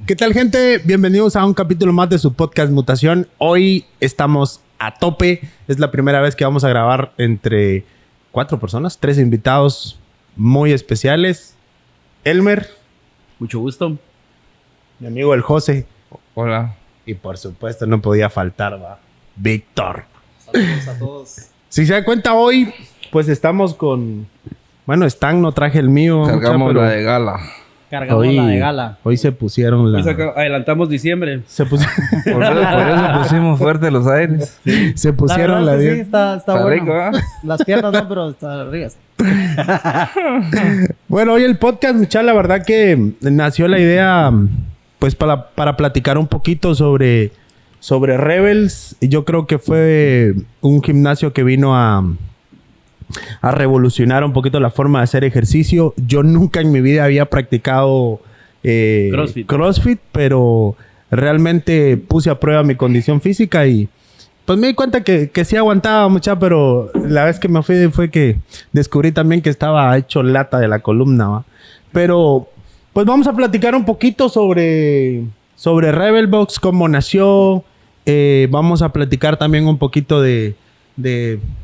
¿Qué tal, gente? Bienvenidos a un capítulo más de su podcast Mutación. Hoy estamos a tope. Es la primera vez que vamos a grabar entre 4 personas, 3 invitados muy especiales. Elmer. Mucho gusto. Mi amigo el José. Hola. Y por supuesto no podía faltar, ¿va? Víctor. Saludos a todos. Si se da cuenta hoy, pues estamos con... Bueno, Stan, no traje el mío. Cargamos pero la de gala. Cargamos la de gala. Hoy se pusieron la... Adelantamos diciembre. Se pusieron... Por eso pusimos fuerte los aires. Se pusieron la... Sí, está bueno. rico, ¿eh? Las piernas no, pero está rico. Bueno, hoy el podcast, Michal, la verdad que nació la idea, pues, para platicar un poquito sobre Rebels. Yo creo que fue un gimnasio que vino a revolucionar un poquito la forma de hacer ejercicio. Yo nunca en mi vida había practicado CrossFit, pero realmente puse a prueba mi condición física y pues me di cuenta que sí aguantaba mucha, pero la vez que me fui fue que descubrí también que estaba hecho lata de la columna, ¿va? Pero pues vamos a platicar un poquito sobre Rebelbox, cómo nació. Vamos a platicar también un poquito de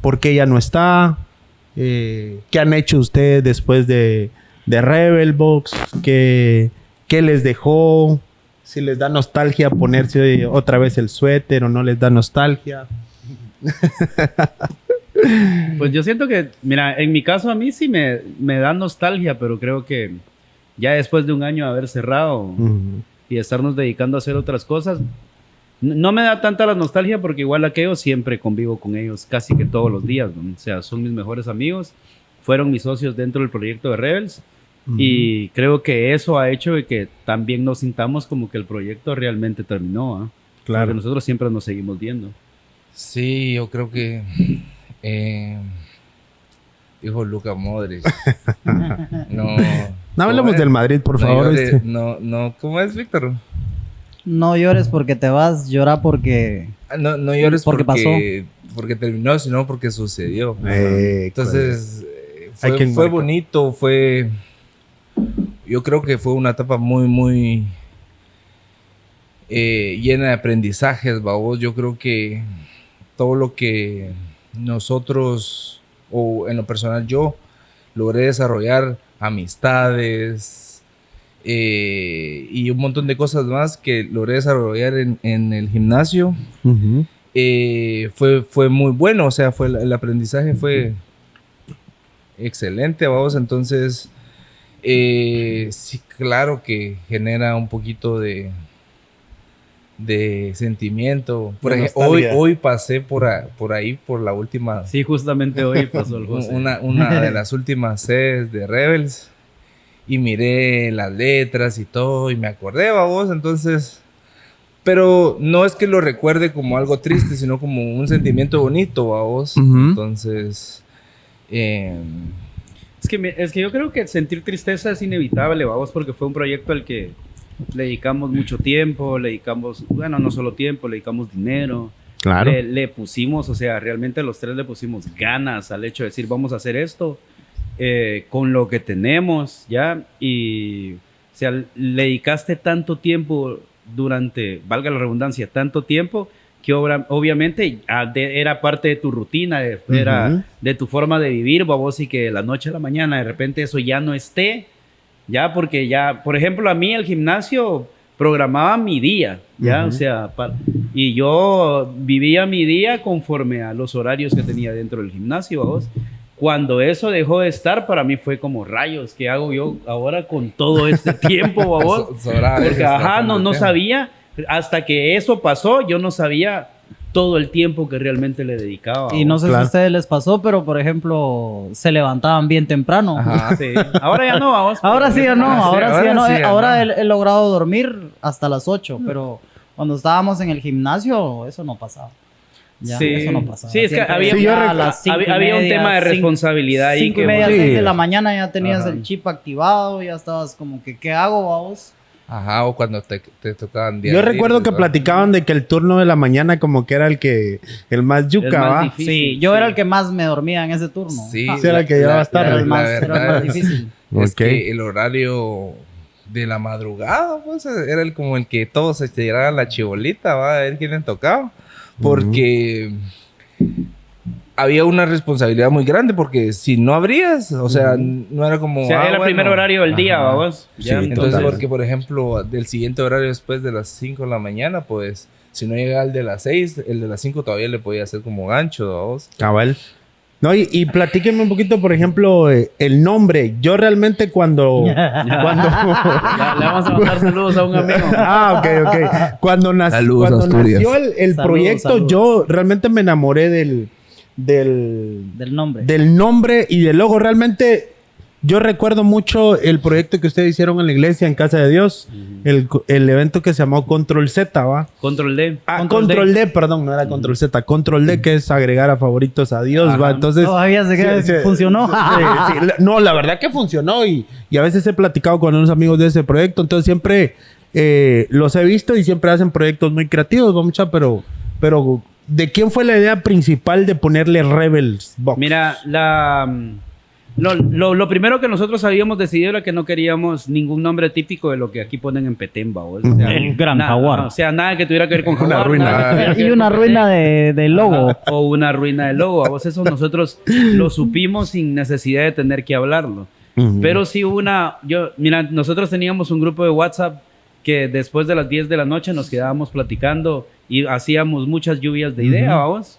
por qué ya no está. ¿Qué han hecho ustedes después de Rebelbox? ¿Qué les dejó? Si les da nostalgia ponerse otra vez el suéter o no les da nostalgia. Pues yo siento que, mira, en mi caso a mí sí me da nostalgia, pero creo que ya después de un año de haber cerrado y estarnos dedicando a hacer otras cosas, no me da tanta la nostalgia porque igual aquellos siempre convivo con ellos casi que todos los días, ¿no? O sea, son mis mejores amigos, fueron mis socios dentro del proyecto de Rebels y creo que eso ha hecho de que también nos sintamos como que el proyecto realmente terminó, ¿eh? Claro. Porque nosotros siempre nos seguimos viendo. Sí, yo creo que... dijo Luka Modric. No hablemos del Madrid, por favor. No, ¿cómo es, Víctor? No llores porque te vas, llora porque... No llores porque pasó. Porque terminó, sino porque sucedió. Entonces, pues, fue bonito, fue... Yo creo que fue una etapa muy, muy llena de aprendizajes, babos. Yo creo que todo lo que nosotros, o en lo personal yo, logré desarrollar amistades, y un montón de cosas más que logré desarrollar en el gimnasio. Fue muy bueno, o sea, el aprendizaje fue excelente, vamos. Entonces, sí, claro que genera un poquito de sentimiento. Por ejemplo, hoy pasé por ahí, por la última... Sí, justamente hoy pasó el José. Una de las últimas sedes de Rebels. Y miré las letras y todo, y me acordé, babos, entonces... Pero no es que lo recuerde como algo triste, sino como un sentimiento bonito, babos. Entonces... Es que yo creo que sentir tristeza es inevitable, babos, porque fue un proyecto al que le dedicamos mucho tiempo, bueno, no solo tiempo, le dedicamos dinero. Claro. Le pusimos, o sea, realmente los tres le pusimos ganas al hecho de decir, vamos a hacer esto. Con lo que tenemos ya, y o sea, le dedicaste tanto tiempo durante, valga la redundancia, tanto tiempo que obviamente era parte de tu rutina, era de tu forma de vivir, babos, y que de la noche a la mañana de repente eso ya no esté, ya, porque ya, por ejemplo, a mí el gimnasio programaba mi día, ya, o sea, y yo vivía mi día conforme a los horarios que tenía dentro del gimnasio, babos. Cuando eso dejó de estar, para mí fue como rayos. ¿Qué hago yo ahora con todo este tiempo, babos? Porque, no sabía. Hasta que eso pasó, yo no sabía todo el tiempo que realmente le dedicaba. Y no sé si a ustedes les pasó, pero, por ejemplo, se levantaban bien temprano. Ajá, sí. Ahora ya no, babos. Ahora sí ya no. Ahora he logrado dormir hasta las 8, pero cuando estábamos en el gimnasio, eso no pasaba. Ya, sí, eso no pasaba. Sí, es que había un tema de responsabilidad. 5:30, 6 de la mañana ya tenías el chip activado, ya estabas como que, ¿qué hago, vamos? Ajá, o cuando te tocaban días. Yo recuerdo que platicaban de que el turno de la mañana como que era el más yuca, ¿va? Sí, yo era el que más me dormía en ese turno. Sí, era el que llevaba tarde. Era el más difícil. Es que el horario de la madrugada, pues era como el que todos se tiraran la chibolita, va a ver quién le tocaba. Porque había una responsabilidad muy grande, porque si no abrías, o sea, no era como... O sea, era el primer horario del día, vamos. Sí, entonces, porque, por ejemplo, del siguiente horario después de las 5 de la mañana, pues, si no llegaba el de las 6, el de las 5 todavía le podía hacer como gancho, vamos. Cabal. No, y platíquenme un poquito, por ejemplo, el nombre. Yo realmente cuando... Le vamos a mandar saludos a un amigo. Ok. Cuando nació el proyecto, saludos. Yo realmente me enamoré del nombre. Del nombre y del logo. Realmente, yo recuerdo mucho el proyecto que ustedes hicieron en la iglesia, en Casa de Dios. El evento que se llamó Control Z, ¿va? Control D. Control D, perdón, no era Control Z. Control D, que es agregar a favoritos a Dios, ¿va? Entonces... Todavía funcionó. Sí. No, la verdad que funcionó y a veces he platicado con unos amigos de ese proyecto. Entonces siempre los he visto y siempre hacen proyectos muy creativos, ¿va? Mucha, pero ¿de quién fue la idea principal de ponerle Rebels Box? Mira, lo primero que nosotros habíamos decidido era que no queríamos ningún nombre típico de lo que aquí ponen en Petemba. O sea, el Gran Jaguar. O sea, nada que tuviera que ver con una Jaguar. Ruina. Y una ruina de logo. O una ruina de logo. A vos eso nosotros lo supimos sin necesidad de tener que hablarlo. Pero sí hubo mira, nosotros teníamos un grupo de WhatsApp que después de las 10 de la noche nos quedábamos platicando y hacíamos muchas lluvias de ideas, vamos.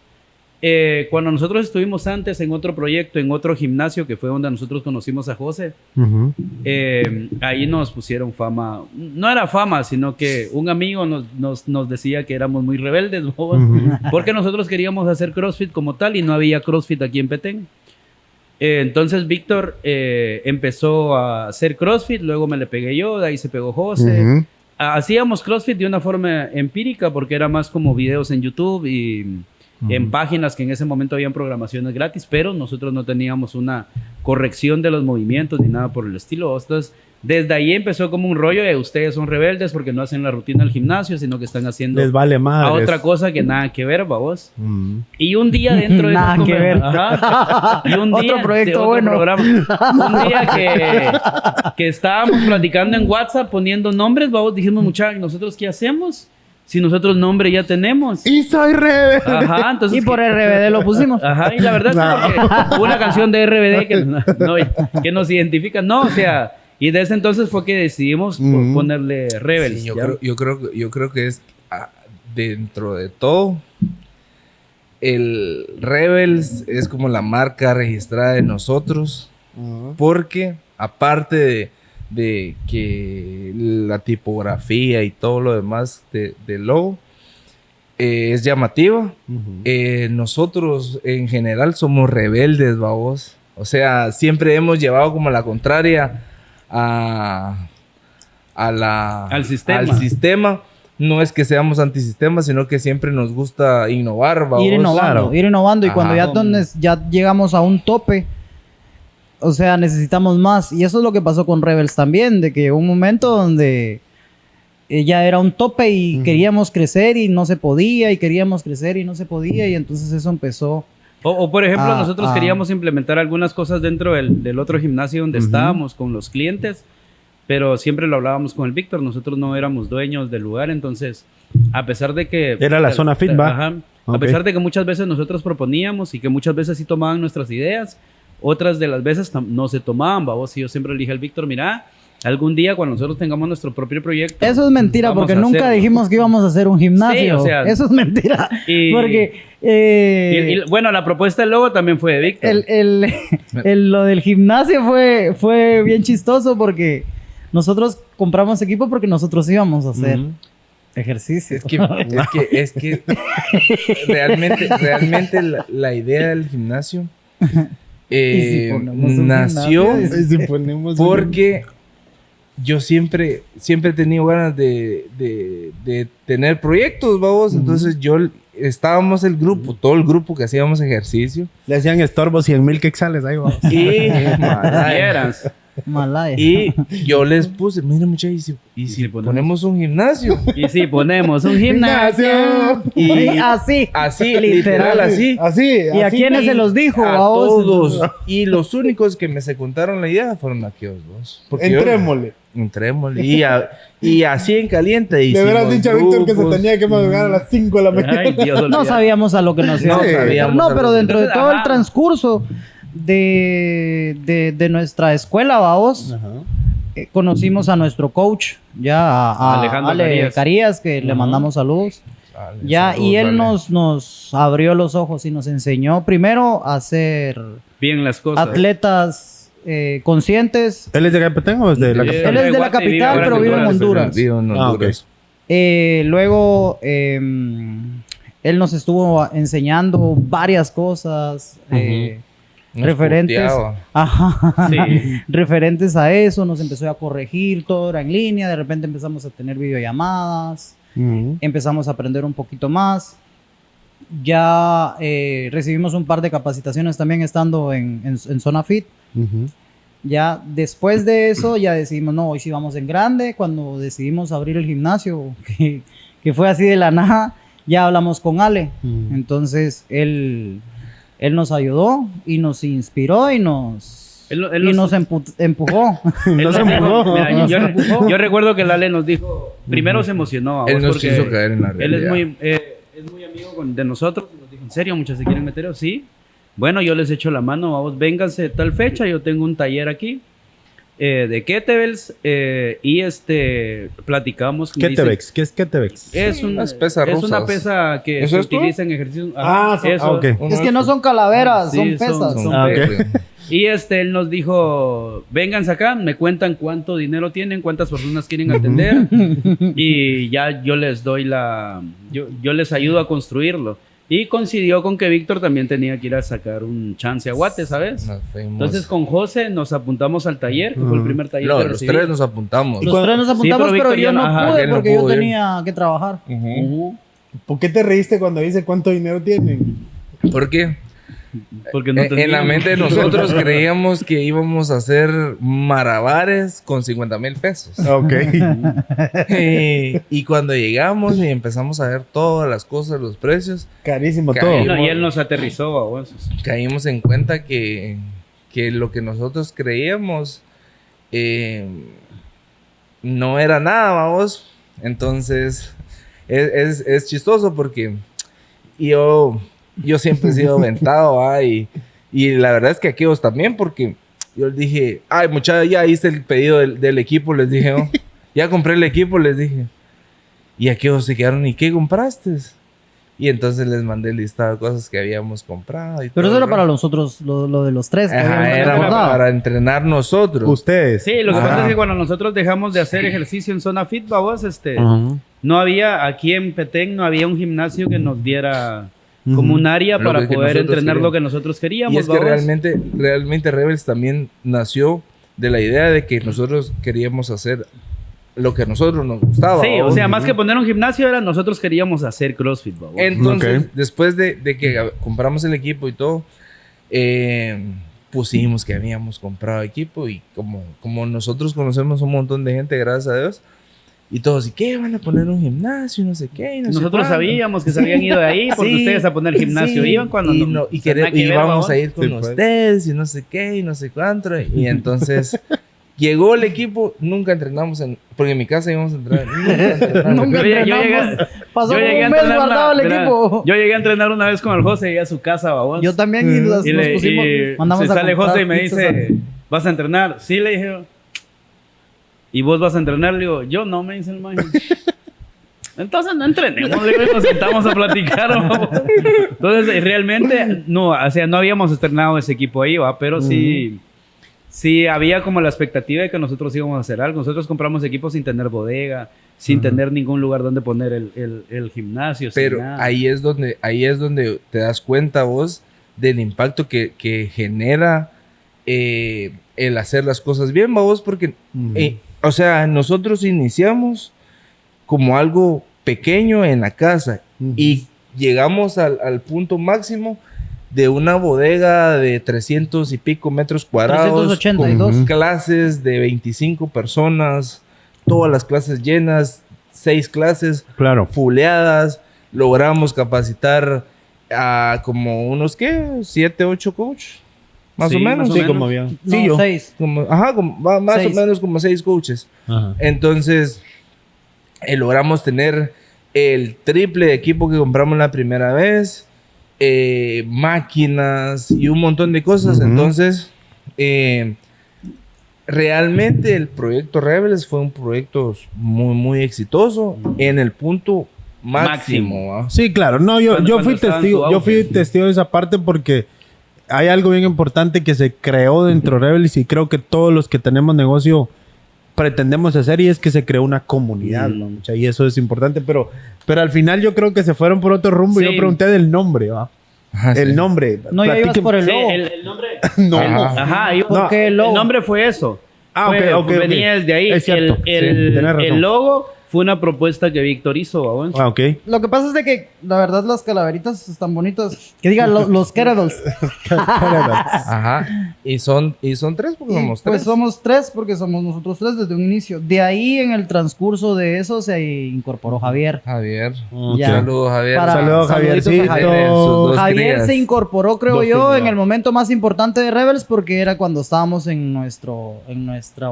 Cuando nosotros estuvimos antes en otro proyecto, en otro gimnasio, que fue donde nosotros conocimos a José, ahí nos pusieron fama. No era fama, sino que un amigo nos decía que éramos muy rebeldes, porque nosotros queríamos hacer CrossFit como tal y no había CrossFit aquí en Petén. Entonces Víctor empezó a hacer CrossFit, luego me le pegué yo, de ahí se pegó José. Hacíamos CrossFit de una forma empírica porque era más como videos en YouTube y en páginas que en ese momento habían programaciones gratis, pero nosotros no teníamos una corrección de los movimientos ni nada por el estilo. Entonces, desde ahí empezó como un rollo de ustedes son rebeldes porque no hacen la rutina del gimnasio, sino que están haciendo les vale madres. A otra cosa que nada que ver, babos. Y un día dentro de nada que ver. Y un día otro proyecto otro bueno. Programa, un día que estábamos platicando en WhatsApp poniendo nombres, babos, dijimos, muchachos, ¿nosotros qué hacemos? Si nosotros nombre ya tenemos. Y soy rebelde. Ajá, entonces... Y por RBD lo pusimos. Ajá, y la verdad es que hubo una canción de RBD que nos identifica. No, o sea... Y desde entonces fue que decidimos ponerle Rebels. Sí, yo creo que es dentro de todo... El Rebels es como la marca registrada de nosotros. Porque aparte de que la tipografía y todo lo demás del logo es llamativa. Nosotros en general somos rebeldes, babos. O sea, siempre hemos llevado como la contraria al sistema. No es que seamos antisistema, sino que siempre nos gusta innovar, babos. Ir innovando. Y cuando ya llegamos a un tope, o sea, necesitamos más. Y eso es lo que pasó con Rebels también, de que un momento donde ya era un tope y queríamos crecer y no se podía, y queríamos crecer y no se podía, y entonces eso empezó. O por ejemplo, nosotros queríamos implementar algunas cosas dentro del otro gimnasio donde estábamos con los clientes, pero siempre lo hablábamos con el Víctor, nosotros no éramos dueños del lugar, entonces, a pesar de que... Era la zona fit, ¿va? A pesar de que muchas veces nosotros proponíamos y que muchas veces sí tomaban nuestras ideas, otras de las veces no se tomaban, babos, y yo siempre le dije al Víctor, mira, algún día cuando nosotros tengamos nuestro propio proyecto... Eso es mentira, porque nunca dijimos que íbamos a hacer un gimnasio. Sí, o sea, eso es mentira. Porque... bueno, la propuesta del logo también fue de Víctor. Lo del gimnasio fue bien chistoso porque nosotros compramos equipo porque nosotros íbamos a hacer ejercicio. Es que realmente la idea del gimnasio nació porque yo siempre he tenido ganas de tener proyectos, vamos. Entonces estábamos todo el grupo que hacíamos ejercicio. Le hacían estorbos 100,000 quetzales ahí, vamos. Malaya. Y yo les puse, mira muchachos, ¿y si ponemos un gimnasio? Y si ponemos un gimnasio. Y así, literal, así. ¿Y a quiénes se los dijo? A todos. Y los únicos que me secundaron la idea fueron aquellos dos. Entrémosle. Y así en caliente. Le hubieras dicho a Víctor que se tenía que madrugar a las 5 de la mañana. Ay, Dios, no sabíamos a lo que nos íbamos a ver. No, pero dentro de todo el transcurso de nuestra escuela, vamos, conocimos a nuestro coach, ya a Ale Carías, que le mandamos saludos. Y él nos abrió los ojos y nos enseñó primero a ser bien las cosas. Atletas conscientes. ¿Él es de Capetén o es de la capital? Él es de la capital, pero vive en Honduras. Luego, él nos estuvo enseñando varias cosas referentes, referentes a eso. Nos empezó a corregir, todo era en línea. De repente empezamos a tener videollamadas. Empezamos a aprender un poquito más. Ya recibimos un par de capacitaciones también estando en Zona Fit. Ya después de eso ya decidimos, no, hoy sí vamos en grande. Cuando decidimos abrir el gimnasio, que fue así de la nada, ya hablamos con Ale. Entonces él nos ayudó y nos inspiró y nos empujó. Yo recuerdo que el Ale nos dijo, primero se emocionó. Él nos quiso caer en la realidad. Él es muy amigo de nosotros. Y nos dijo, ¿en serio, muchachos, se quieren meter? Sí. Bueno, yo les echo la mano, vamos, vénganse tal fecha, yo tengo un taller aquí de kettlebells y platicamos. ¿Kettlebells? ¿Qué es kettlebells? Es una pesa que se utiliza en ejercicios. Okay. Es que no son calaveras, son pesas. Pesas. Y él nos dijo, vénganse acá, me cuentan cuánto dinero tienen, cuántas personas quieren atender y ya yo les doy yo les ayudo a construirlo. Y coincidió con que Víctor también tenía que ir a sacar un chance a Guate, ¿sabes? Entonces con José nos apuntamos al taller, que fue el primer taller. No, los tres nos apuntamos. Los tres nos apuntamos, pero yo no pude porque yo tenía que trabajar. ¿Por qué te reíste cuando dice cuánto dinero tienen? ¿Por qué? Porque no en la mente de nosotros creíamos que íbamos a hacer malabares con 50,000 pesos. Ok. Y cuando llegamos y empezamos a ver todas las cosas, los precios. Carísimo todo. Y él nos aterrizó. Caímos en cuenta que lo que nosotros creíamos no era nada, vamos. Entonces es chistoso porque yo siempre he sido aventado, y la verdad es que aquellos también, porque yo les dije, ay, muchachos, ya hice el pedido del equipo, les dije, ¿no? Ya compré el equipo, les dije. Y aquellos se quedaron, ¿y qué compraste? Y entonces les mandé el listado de cosas que habíamos comprado. Pero eso era para nosotros, lo de los tres. Era para entrenar nosotros. Ustedes. Sí, lo que pasa es que cuando nosotros dejamos de hacer ejercicio en Zona Fit, vamos, no había, aquí en Petén, no había un gimnasio que nos diera como un área para poder entrenar lo que nosotros queríamos. Y es que realmente Rebels también nació de la idea de que nosotros queríamos hacer lo que a nosotros nos gustaba. Sí, o sea, más que poner un gimnasio, nosotros queríamos hacer CrossFit. Entonces, después de que compramos el equipo y todo, pusimos que habíamos comprado equipo y como nosotros conocemos un montón de gente, gracias a Dios, y todos, ¿y qué? ¿Van a poner un gimnasio? No sé qué. Nosotros sabíamos que se habían ido de ahí porque ustedes a poner gimnasio iban cuando y vamos a ir con ustedes y no sé qué y no sé cuánto. Y entonces llegó el equipo, nunca entrenamos porque en mi casa íbamos a entrenar. Nunca entrenamos. Pasó un mes guardado el equipo. Yo llegué a entrenar una vez con el José y a su casa, babón. Yo también y nos pusimos, mandamos a sale José y me dice, ¿vas a entrenar? Sí, le dije. ¿Y vos vas a entrenar? Le digo, yo no, me dice el man. Entonces no entrenemos, le digo, nos sentamos a platicar. ¿No? Entonces, realmente, no, o sea, no habíamos estrenado ese equipo ahí, ¿va? Pero sí había como la expectativa de que nosotros íbamos a hacer algo. Nosotros compramos equipos sin tener bodega, sin tener ningún lugar donde poner el gimnasio. Pero ahí es donde te das cuenta vos del impacto que genera el hacer las cosas bien, vos, porque... o sea, nosotros iniciamos como algo pequeño en la casa y llegamos al punto máximo de una bodega de 300 y pico metros cuadrados, 382. con clases de 25 personas, todas las clases llenas, 6 clases fuleadas. Logramos capacitar a como unos, ¿qué? 7, 8 coaches. Más o menos. Sí, como bien. No, Sí, yo. 6. Más 6. o menos como 6 coaches. Ajá. Entonces, logramos tener el triple de equipo que compramos la primera vez, máquinas y un montón de cosas. Entonces, realmente el proyecto Rebels fue un proyecto muy, muy exitoso en el punto máximo. Sí, claro. No, yo fui testigo de esa parte porque hay algo bien importante que se creó dentro de Rebels y creo que todos los que tenemos negocio pretendemos hacer, y es que se creó una comunidad, ¿no? Y eso es importante, pero al final yo creo que se fueron por otro rumbo. Sí. Y yo pregunté del nombre, ¿va? El nombre. No, ya ibas por el logo. El nombre. No. Ajá. ¿Por qué el logo? El nombre fue eso. Ok. Venía desde ahí. Es cierto. El tenés razón. logo fue una propuesta que Víctor hizo. Ok. Lo que pasa es de que, la verdad, las calaveritas están bonitas. Que digan los Keradles. Ajá. Y son 3 porque somos 3. Pues somos 3 porque somos nosotros 3 desde un inicio. De ahí, en el transcurso de eso, se incorporó Javier. Ya. Saludos, Javier. Saludos, Javiercito. Javier se incorporó, creo yo, en el momento más importante de Rebels, porque era cuando estábamos en nuestro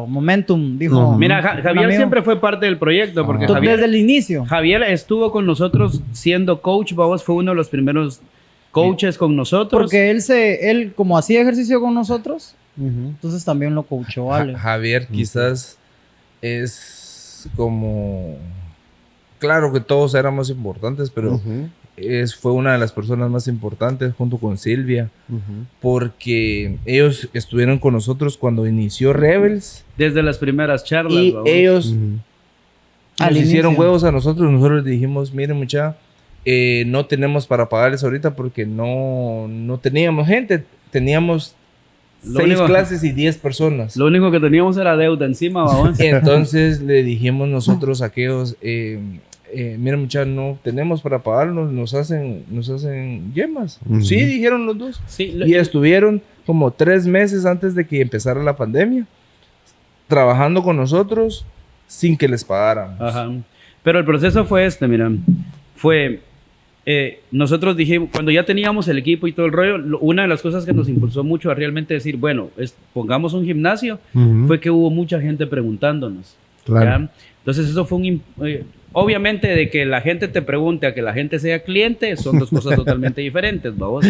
momentum. Dijo. Mira, Javier siempre fue parte del proyecto. Porque desde el inicio. Javier estuvo con nosotros siendo coach. Babos fue uno de los primeros coaches con nosotros. Porque él como hacía ejercicio con nosotros, entonces también lo coachó, ¿vale? Javier quizás es como... Claro que todos éramos importantes, pero fue una de las personas más importantes junto con Silvia, porque ellos estuvieron con nosotros cuando inició Rebels. Desde las primeras charlas. Y babos. ellos nos hicieron inicio. huevos a nosotros. Nosotros dijimos, miren mucha, no tenemos para pagarles ahorita porque no teníamos gente. Teníamos 6 clases y 10 personas. Lo único que teníamos era deuda encima, babos. Entonces le dijimos nosotros a aquellos, miren mucha, no tenemos para pagarnos, nos hacen yemas. Sí, dijeron los dos. Sí, Y estuvieron como 3 meses antes de que empezara la pandemia, trabajando con nosotros sin que les pagaran. Ajá. Pero el proceso fue mira. Nosotros dijimos, cuando ya teníamos el equipo y todo el rollo, una de las cosas que nos impulsó mucho a realmente decir, bueno, pongamos un gimnasio, fue que hubo mucha gente preguntándonos. Claro. ¿Ya? Entonces eso fue obviamente de que la gente te pregunte a que la gente sea cliente, son 2 cosas totalmente diferentes, vamos.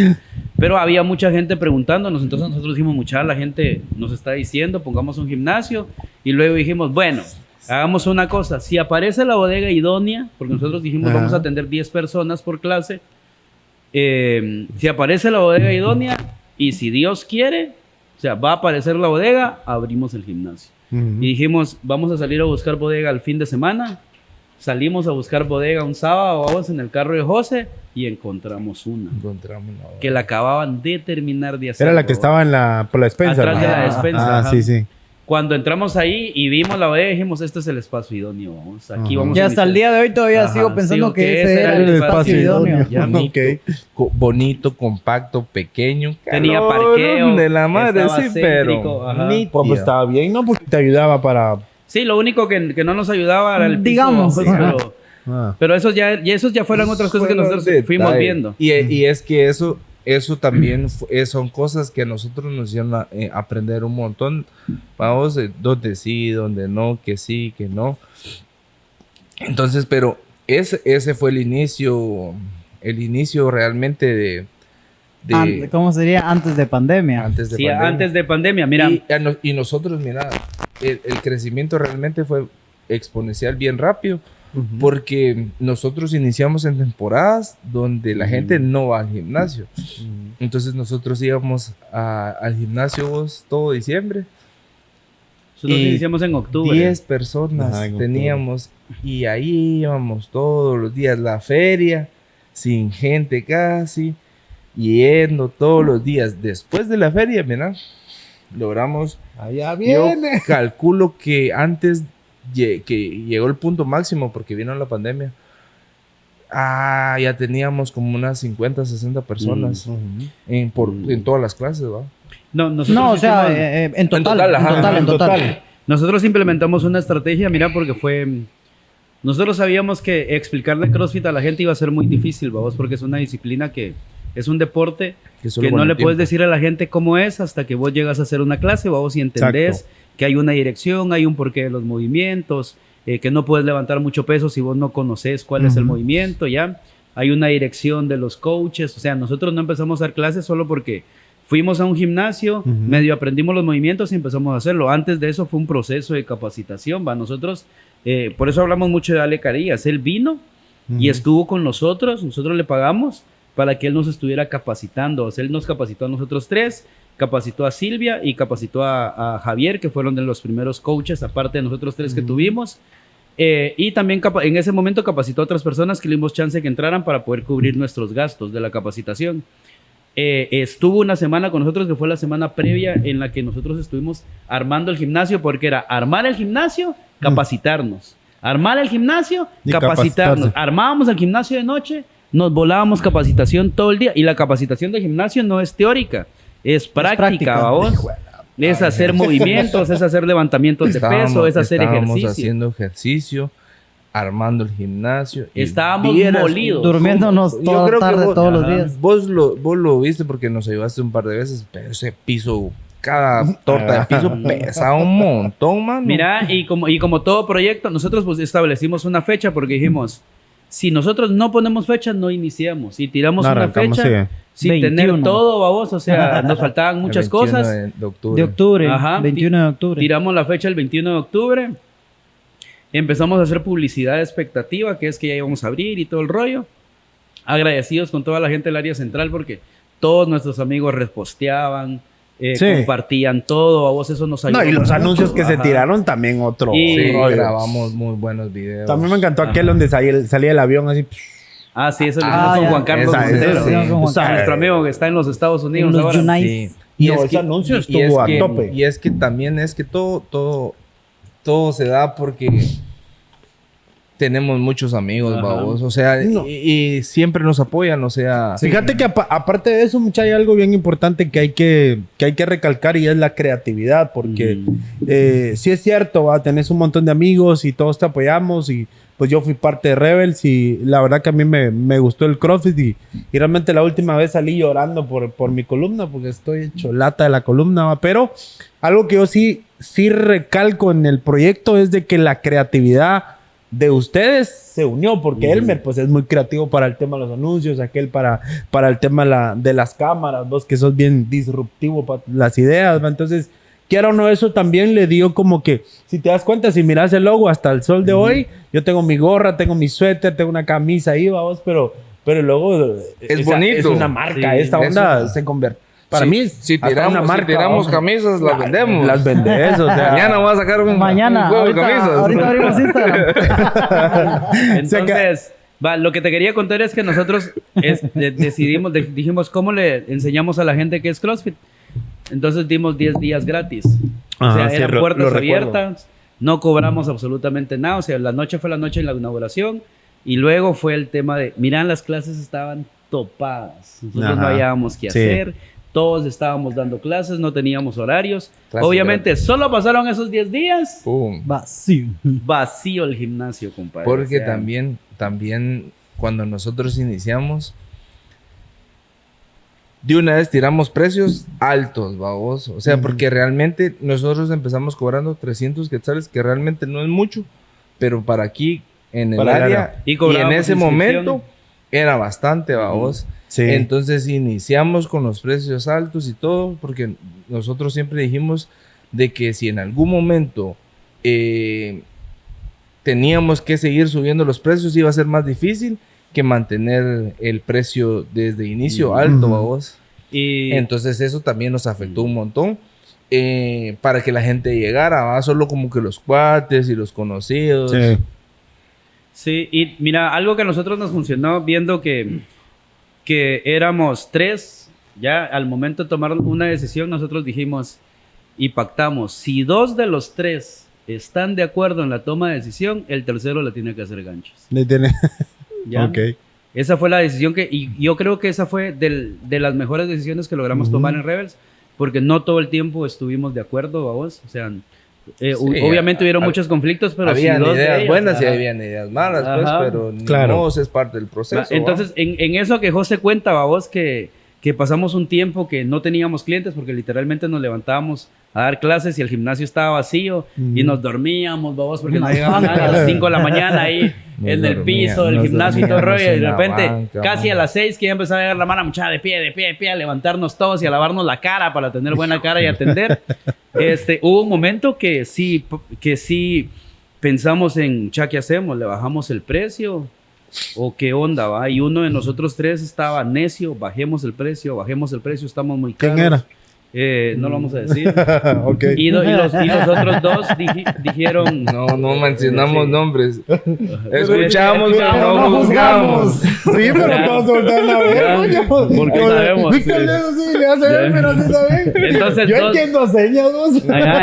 Pero había mucha gente preguntándonos, entonces nosotros dijimos, la gente nos está diciendo, pongamos un gimnasio, y luego dijimos, bueno, hagamos una cosa, si aparece la bodega idónea, porque nosotros dijimos vamos a atender 10 personas por clase, si aparece la bodega idónea y si Dios quiere, o sea, va a aparecer la bodega, abrimos el gimnasio. Y dijimos, vamos a salir a buscar bodega el fin de semana. Salimos a buscar bodega un sábado, vamos en el carro de José y encontramos una. Que la acababan de terminar de hacer. Era la que estaba por la despensa. Atrás de la despensa. Sí. Cuando entramos ahí y vimos la bodega, dijimos, este es el espacio idóneo. Vamos, aquí vamos. Y hasta el día de hoy todavía sigo pensando que ese era el espacio idóneo. Bonito, compacto, pequeño. Tenía parqueo. De la madre, sí, pero... Pues estaba bien, ¿no? Porque te ayudaba para... Sí, lo único que no nos ayudaba era el piso, digamos, pero esos ya fueron otras cosas que nosotros fuimos viendo. Y es que eso también son cosas que a nosotros nos hicieron aprender un montón. Vamos, donde sí, donde no, que sí, que no. Entonces, pero ese fue el inicio realmente de ¿cómo sería? Antes de pandemia. Antes de pandemia, mira. Y nosotros, mira, el crecimiento realmente fue exponencial bien rápido. Porque nosotros iniciamos en temporadas donde la gente no va al gimnasio. Entonces nosotros íbamos al gimnasio todo diciembre. Nosotros iniciamos en octubre. 10 personas teníamos y ahí íbamos todos los días. La feria, sin gente casi, yendo todos los días. Después de la feria, mira, logramos... Allá viene. Yo calculo que antes... que llegó el punto máximo porque vino la pandemia, ya teníamos como unas 50, 60 personas en todas las clases, ¿va? No, o sea, en total. Nosotros implementamos una estrategia, mira, porque nosotros sabíamos que explicarle CrossFit a la gente iba a ser muy difícil, vamos, porque es una disciplina que es un deporte que no le puedes decir a la gente cómo es hasta que vos llegas a hacer una clase, vamos, y entendés que hay una dirección, hay un porqué de los movimientos, que no puedes levantar mucho peso si vos no conoces cuál es el movimiento, ya. Hay una dirección de los coaches, o sea, nosotros no empezamos a dar clases solo porque fuimos a un gimnasio, medio aprendimos los movimientos y empezamos a hacerlo. Antes de eso fue un proceso de capacitación, ¿va? Nosotros, por eso hablamos mucho de Ale Carillas. Él vino y estuvo con nosotros le pagamos para que él nos estuviera capacitando. O sea, él nos capacitó a nosotros 3, capacitó a Silvia y capacitó a Javier, que fueron de los primeros coaches, aparte de nosotros 3 que tuvimos. Y también en ese momento capacitó a otras personas que le dimos chance que entraran para poder cubrir nuestros gastos de la capacitación. Estuvo una semana con nosotros, que fue la semana previa en la que nosotros estuvimos armando el gimnasio, porque era armar el gimnasio, capacitarnos. Armar el gimnasio, capacitarnos. Armábamos el gimnasio de noche, nos volábamos capacitación todo el día. Y la capacitación de gimnasio no es teórica, es práctica, ¿vos? Es hacer movimientos, es hacer levantamientos de peso, es hacer ejercicio. Estábamos haciendo ejercicio, armando el gimnasio. Estábamos molidos. Durmiéndonos toda la tarde, todos los días. Vos lo viste porque nos ayudaste un par de veces, pero ese piso, cada torta de piso pesaba un montón, mano. Mira, y como todo proyecto, nosotros pues establecimos una fecha porque dijimos, si nosotros no ponemos fecha, no iniciamos. Y tiramos una fecha sin 21. Tener todo, babos. O sea, nos faltaban muchas cosas. De octubre. Ajá, 21 de octubre. Tiramos la fecha el 21 de octubre. Empezamos a hacer publicidad de expectativa, que es que ya íbamos a abrir y todo el rollo. Agradecidos con toda la gente del área central porque todos nuestros amigos reposteaban, compartían todo. A vos eso nos ayudó. No, y los anuncios que se tiraron también otro. Y grabamos muy buenos videos. También me encantó aquel donde salía el avión así. Ah, sí, eso lo hicimos con Juan Carlos Montero. Nuestro amigo que está en los Estados Unidos ahora. Sí. Y ese anuncio estuvo a tope. Y es que también es que todo se da porque tenemos muchos amigos, babos. O sea, y siempre nos apoyan, o sea... Fíjate que aparte de eso, mucha, hay algo bien importante que hay que recalcar y es la creatividad. Porque sí es cierto, tenés un montón de amigos y todos te apoyamos y pues yo fui parte de Rebels y la verdad que a mí me gustó el CrossFit y realmente la última vez salí llorando por mi columna porque estoy hecho lata de la columna, pero algo que yo sí recalco en el proyecto es de que la creatividad de ustedes se unió, porque Elmer pues es muy creativo para el tema de los anuncios, aquel para el tema de las cámaras, vos que sos bien disruptivo para las ideas, ¿va? Entonces, quiera o no, eso también le dio como que, si te das cuenta, si miras el logo hasta el sol de hoy, yo tengo mi gorra, tengo mi suéter, tengo una camisa ahí, vamos, pero el logo es bonito. Es una marca, esta onda se convierte. Para mí, si tiramos camisas, las vendemos. Las vendés, o sea. Mañana voy a sacar un juego de camisas. Ahorita abrimos Instagram. Entonces, lo que te quería contar es que nosotros dijimos, ¿cómo le enseñamos a la gente qué es CrossFit? Entonces dimos 10 días gratis. O sea, eran puertas abiertas, no cobramos absolutamente nada. O sea, la noche fue la noche en la inauguración y luego fue el tema de, miran, las clases estaban topadas. Nosotros no hallábamos qué hacer. Todos estábamos dando clases, no teníamos horarios. Obviamente, solo pasaron esos 10 días. ¡Pum! Vacío el gimnasio, compadre. Porque también cuando nosotros iniciamos, de una vez tiramos precios altos, babos. O sea, porque realmente nosotros empezamos cobrando 300 quetzales, que realmente no es mucho, pero para aquí, en el área, y en ese momento, era bastante, babos. Sí. Entonces iniciamos con los precios altos y todo, porque nosotros siempre dijimos de que si en algún momento teníamos que seguir subiendo los precios, iba a ser más difícil que mantener el precio desde inicio alto, vamos. Y entonces eso también nos afectó un montón para que la gente llegara, ¿va? Solo como que los cuates y los conocidos. Sí, y mira, algo que a nosotros nos funcionó viendo que éramos 3, ya al momento de tomar una decisión, nosotros dijimos y pactamos, si 2 de los 3 están de acuerdo en la toma de decisión, el tercero le tiene que hacer ganchos. ¿ya? Ok. Esa fue la decisión y yo creo que esa fue de las mejores decisiones que logramos tomar en Rebels, porque no todo el tiempo estuvimos de acuerdo, vos. O sea, obviamente hubieron muchos conflictos, pero habían dos ideas de ellas, buenas y habían ideas malas, pues, pero ni modo, es parte del proceso. Entonces, en eso que José cuenta, vos, que pasamos un tiempo que no teníamos clientes porque literalmente nos levantábamos a dar clases y el gimnasio estaba vacío y nos dormíamos, vos, porque nos llegaban a las 5 de la mañana ahí en el piso del gimnasio y todo el rollo, y de repente casi a las 6 que ya empezaba a llegar la mano muchacha de pie, a levantarnos todos y a lavarnos la cara para tener buena cara y atender. Hubo un momento que sí pensamos en, ¿qué hacemos? ¿Le bajamos el precio? ¿O qué onda, va? Y uno de nosotros tres estaba necio, bajemos el precio, estamos muy caros. ¿Quién era? No lo vamos a decir. Okay. Y los otros dos dijeron... No mencionamos nombres. Escuchamos, pero no juzgamos. Sí, pero todos se voltean a ver. Porque sabemos. Víctor sí le hace ver, pero así también. Entonces, yo entiendo señas, vos.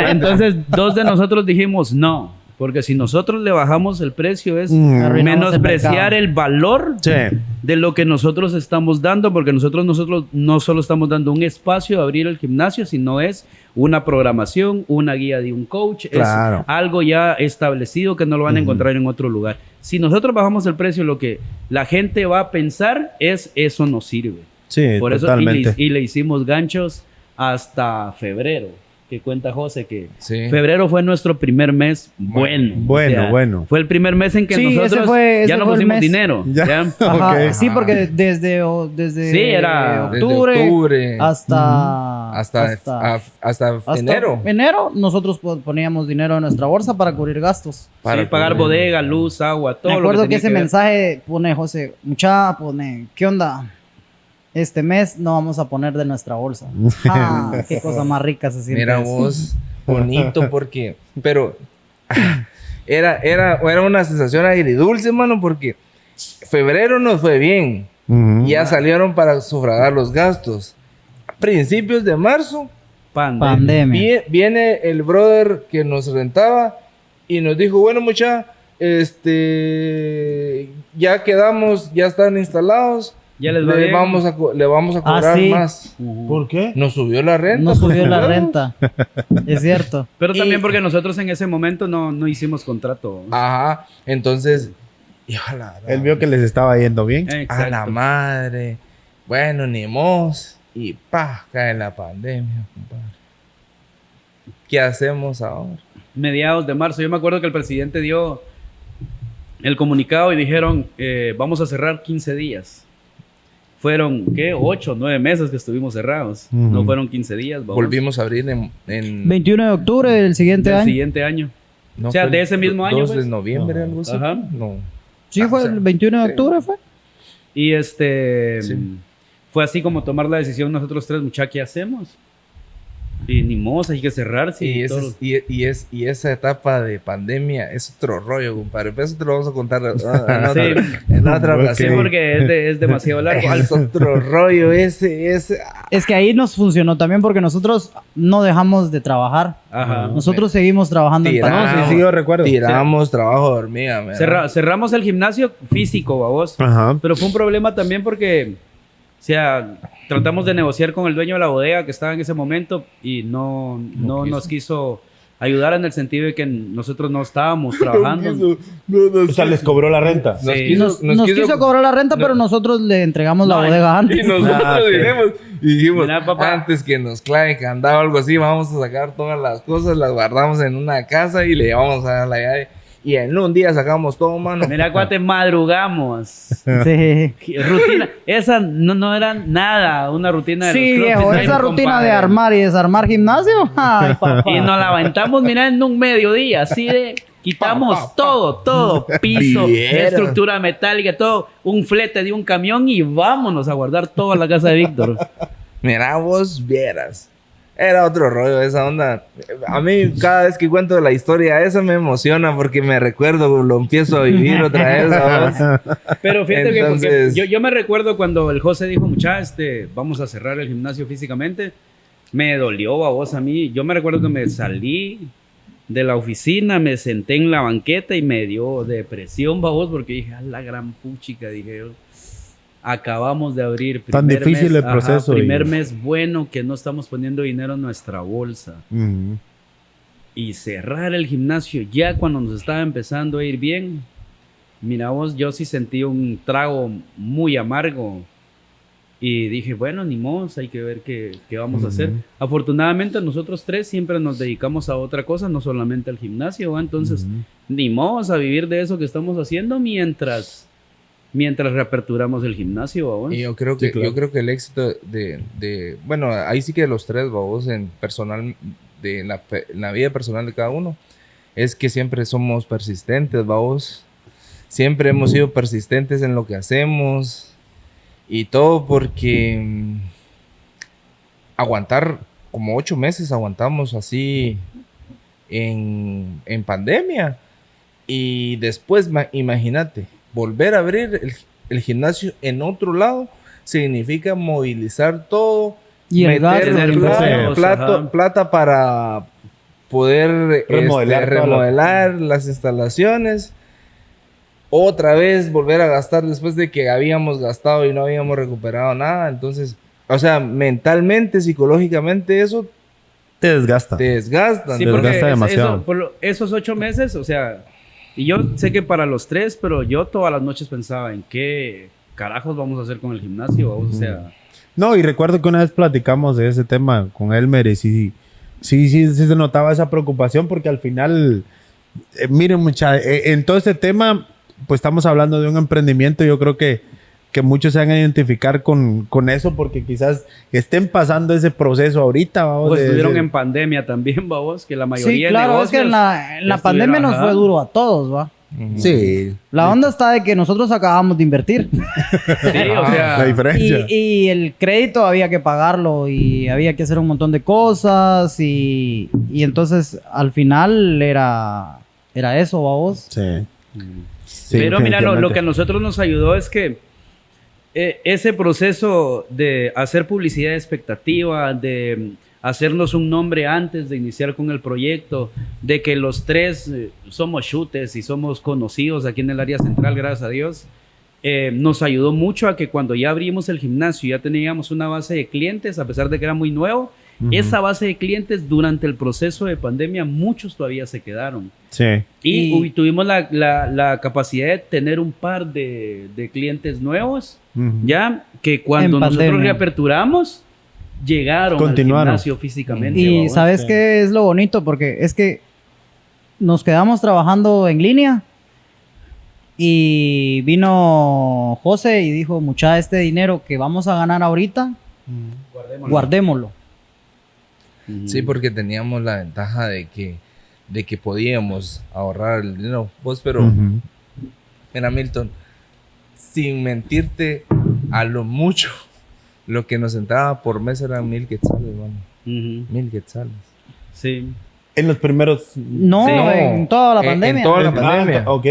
Entonces, dos de nosotros dijimos no. Porque si nosotros le bajamos el precio es menospreciar el valor de lo que nosotros estamos dando, porque nosotros no solo estamos dando un espacio de abrir el gimnasio, sino es una programación, una guía de un coach, claro. Es algo ya establecido que no lo van a encontrar en otro lugar. Si nosotros bajamos el precio, lo que la gente va a pensar es eso no sirve. Sí, por totalmente. Eso, y le hicimos ganchos hasta febrero. Que cuenta José que febrero fue nuestro primer mes bueno. Bueno. Fue el primer mes en que nosotros ya no pusimos dinero. Ajá, okay. Sí, porque desde era octubre hasta enero. Enero nosotros poníamos dinero en nuestra bolsa para cubrir gastos. Para pagar bodega, luz, agua, todo. Me acuerdo que ese mensaje pone José, ¿qué onda? Este mes no vamos a poner de nuestra bolsa. Qué cosa más rica se siente. Mira vos, bonito porque... Pero era una sensación agridulce, mano, porque febrero nos fue bien. Y ya salieron para sufragar los gastos. A principios de marzo... Pandemia. Viene el brother que nos rentaba y nos dijo, bueno, mucha, ya quedamos, ya están instalados. Ya le vamos a cobrar más. ¿Por qué? Nos subió la renta. Nos subió la renta. Es cierto. Pero también porque nosotros en ese momento no hicimos contrato. Ajá. Entonces, él vio que les estaba yendo bien. Exacto. A la madre. Bueno, ni mos. Y cae la pandemia, compadre. ¿Qué hacemos ahora? Mediados de marzo. Yo me acuerdo que el presidente dio el comunicado y dijeron, vamos a cerrar 15 días. Fueron, 8 o 9 meses que estuvimos cerrados. No fueron 15 días. Vamos. Volvimos a abrir en 21 de octubre del siguiente año. Siguiente año. No, o sea, de ese mismo año. 2 de noviembre, algo así. Ajá. No. Sí, fue el 21 de octubre, fue. Y fue así como tomar la decisión nosotros tres, muchachos, ¿qué hacemos? Y ni modo, hay que cerrar. Y esa etapa de pandemia es otro rollo, compadre. Pero eso te lo vamos a contar en otra ocasión. Sí, porque es demasiado largo. Es otro rollo ese. Es que ahí nos funcionó también porque nosotros no dejamos de trabajar. Ajá. Nosotros seguimos trabajando en pandemia. Sí, yo recuerdo. Tiramos trabajo de hormiga. Cerramos el gimnasio físico, babos. Ajá. Pero fue un problema también porque... O sea, tratamos de negociar con el dueño de la bodega que estaba en ese momento y no nos quiso ayudar en el sentido de que nosotros no estábamos trabajando. O sea, les cobró la renta. Nos quiso cobrar la renta, pero nosotros le entregamos la bodega antes. Y nosotros dijimos, mira, papá, antes que nos clave candado o algo así, vamos a sacar todas las cosas, las guardamos en una casa y le llevamos a la llave. Y en un día sacamos todo, mano. Mira, cuate, madrugamos. Sí. Rutina. Esa no era nada, una rutina de sí, viejo, esa rutina de armar y desarmar gimnasio. Ay, papá. Y nos la aventamos, mira, en un mediodía, así de... Quitamos todo, piso, estructura metálica, todo, un flete de un camión y vámonos a guardar todo en la casa de Víctor. Mira, vos vieras. Era otro rollo esa onda. A mí cada vez que cuento la historia esa me emociona porque me recuerdo, lo empiezo a vivir otra vez. ¿Sabes? Pero fíjate que yo me recuerdo cuando el José dijo, vamos a cerrar el gimnasio físicamente. Me dolió, babos, a mí. Yo me recuerdo que me salí de la oficina, me senté en la banqueta y me dio depresión, babos, porque dije, a la gran puchica, dije yo. Acabamos de abrir. Tan difícil el proceso. Primer mes bueno que no estamos poniendo dinero en nuestra bolsa. Y cerrar el gimnasio ya cuando nos estaba empezando a ir bien. Mira vos, yo sí sentí un trago muy amargo. Y dije, bueno, ni modo, hay que ver qué vamos a hacer. Afortunadamente nosotros tres siempre nos dedicamos a otra cosa, no solamente al gimnasio, ¿va? Entonces, ni modo a vivir de eso que estamos haciendo mientras reaperturamos el gimnasio, ¿va? Y yo creo que el éxito bueno, ahí sí que los tres, babos, en la vida personal de cada uno, es que siempre somos persistentes, babos. Siempre hemos sido persistentes en lo que hacemos. Y todo porque aguantar como 8 meses aguantamos así en pandemia. Y después, imagínate, volver a abrir el gimnasio en otro lado significa movilizar todo, y meter plata para poder remodelar las instalaciones. Otra vez volver a gastar después de que habíamos gastado y no habíamos recuperado nada. Entonces, o sea, mentalmente, psicológicamente, eso te desgasta. Sí, te desgasta demasiado. Esos 8 meses, o sea, y yo sé que para los tres, pero yo todas las noches pensaba en qué carajos vamos a hacer con el gimnasio, o sea. No, y recuerdo que una vez platicamos de ese tema con Elmer y sí se notaba esa preocupación porque al final, miren en todo este tema, pues estamos hablando de un emprendimiento. Yo creo que muchos se van a identificar con eso porque quizás estén pasando ese proceso ahorita. Pues estuvieron en pandemia también, vos, que la mayoría de negocios... Sí, claro, es que en la pandemia nos fue duro a todos, ¿va? Sí. La onda está de que nosotros acabamos de invertir. Sí, o sea... La diferencia. Y el crédito había que pagarlo y había que hacer un montón de cosas y entonces al final era eso, ¿va vos? Sí. Sí, pero mira, lo que a nosotros nos ayudó es que ese proceso de hacer publicidad de expectativa, de hacernos un nombre antes de iniciar con el proyecto, de que los tres somos chutes y somos conocidos aquí en el área central, gracias a Dios, nos ayudó mucho a que cuando ya abrimos el gimnasio ya teníamos una base de clientes, a pesar de que era muy nuevo. Esa base de clientes durante el proceso de pandemia, muchos todavía se quedaron. Sí. Y tuvimos la capacidad de tener un par de clientes nuevos, ya, que cuando nosotros reaperturamos, llegaron al gimnasio físicamente. Y ¿sabes qué es lo bonito? Porque es que nos quedamos trabajando en línea y vino José y dijo, mucha, este dinero que vamos a ganar ahorita, guardémoslo. Sí, porque teníamos la ventaja de que podíamos ahorrar el dinero. Vos, pero, mira, Milton, sin mentirte, a lo mucho, lo que nos entraba por mes eran 1,000 quetzales, mano. 1,000 quetzales. Sí. En los primeros... No, en toda la pandemia. En toda la pandemia. Ok.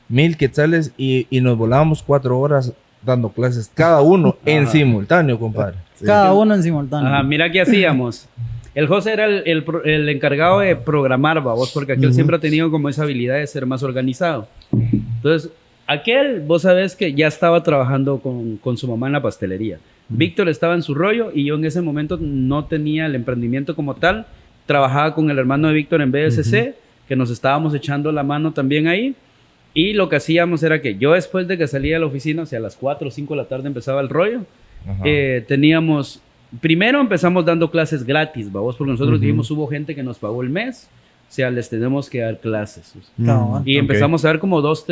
1,000 quetzales y nos volábamos 4 horas dando clases, cada uno en simultáneo, compadre. Sí. Cada uno en simultáneo. Mira qué hacíamos. El José era el encargado de programar, vos, porque aquel siempre ha tenido como esa habilidad de ser más organizado. Entonces, aquel, vos sabés que ya estaba trabajando con su mamá en la pastelería. Víctor estaba en su rollo y yo en ese momento no tenía el emprendimiento como tal. Trabajaba con el hermano de Víctor en BSC, que nos estábamos echando la mano también ahí. Y lo que hacíamos era que yo después de que salía de la oficina, o sea, a las 4 o 5 de la tarde empezaba el rollo, teníamos... Primero empezamos dando clases gratis, ¿vamos? Porque nosotros dijimos, hubo gente que nos pagó el mes, o sea, les tenemos que dar clases. Y empezamos a dar como 2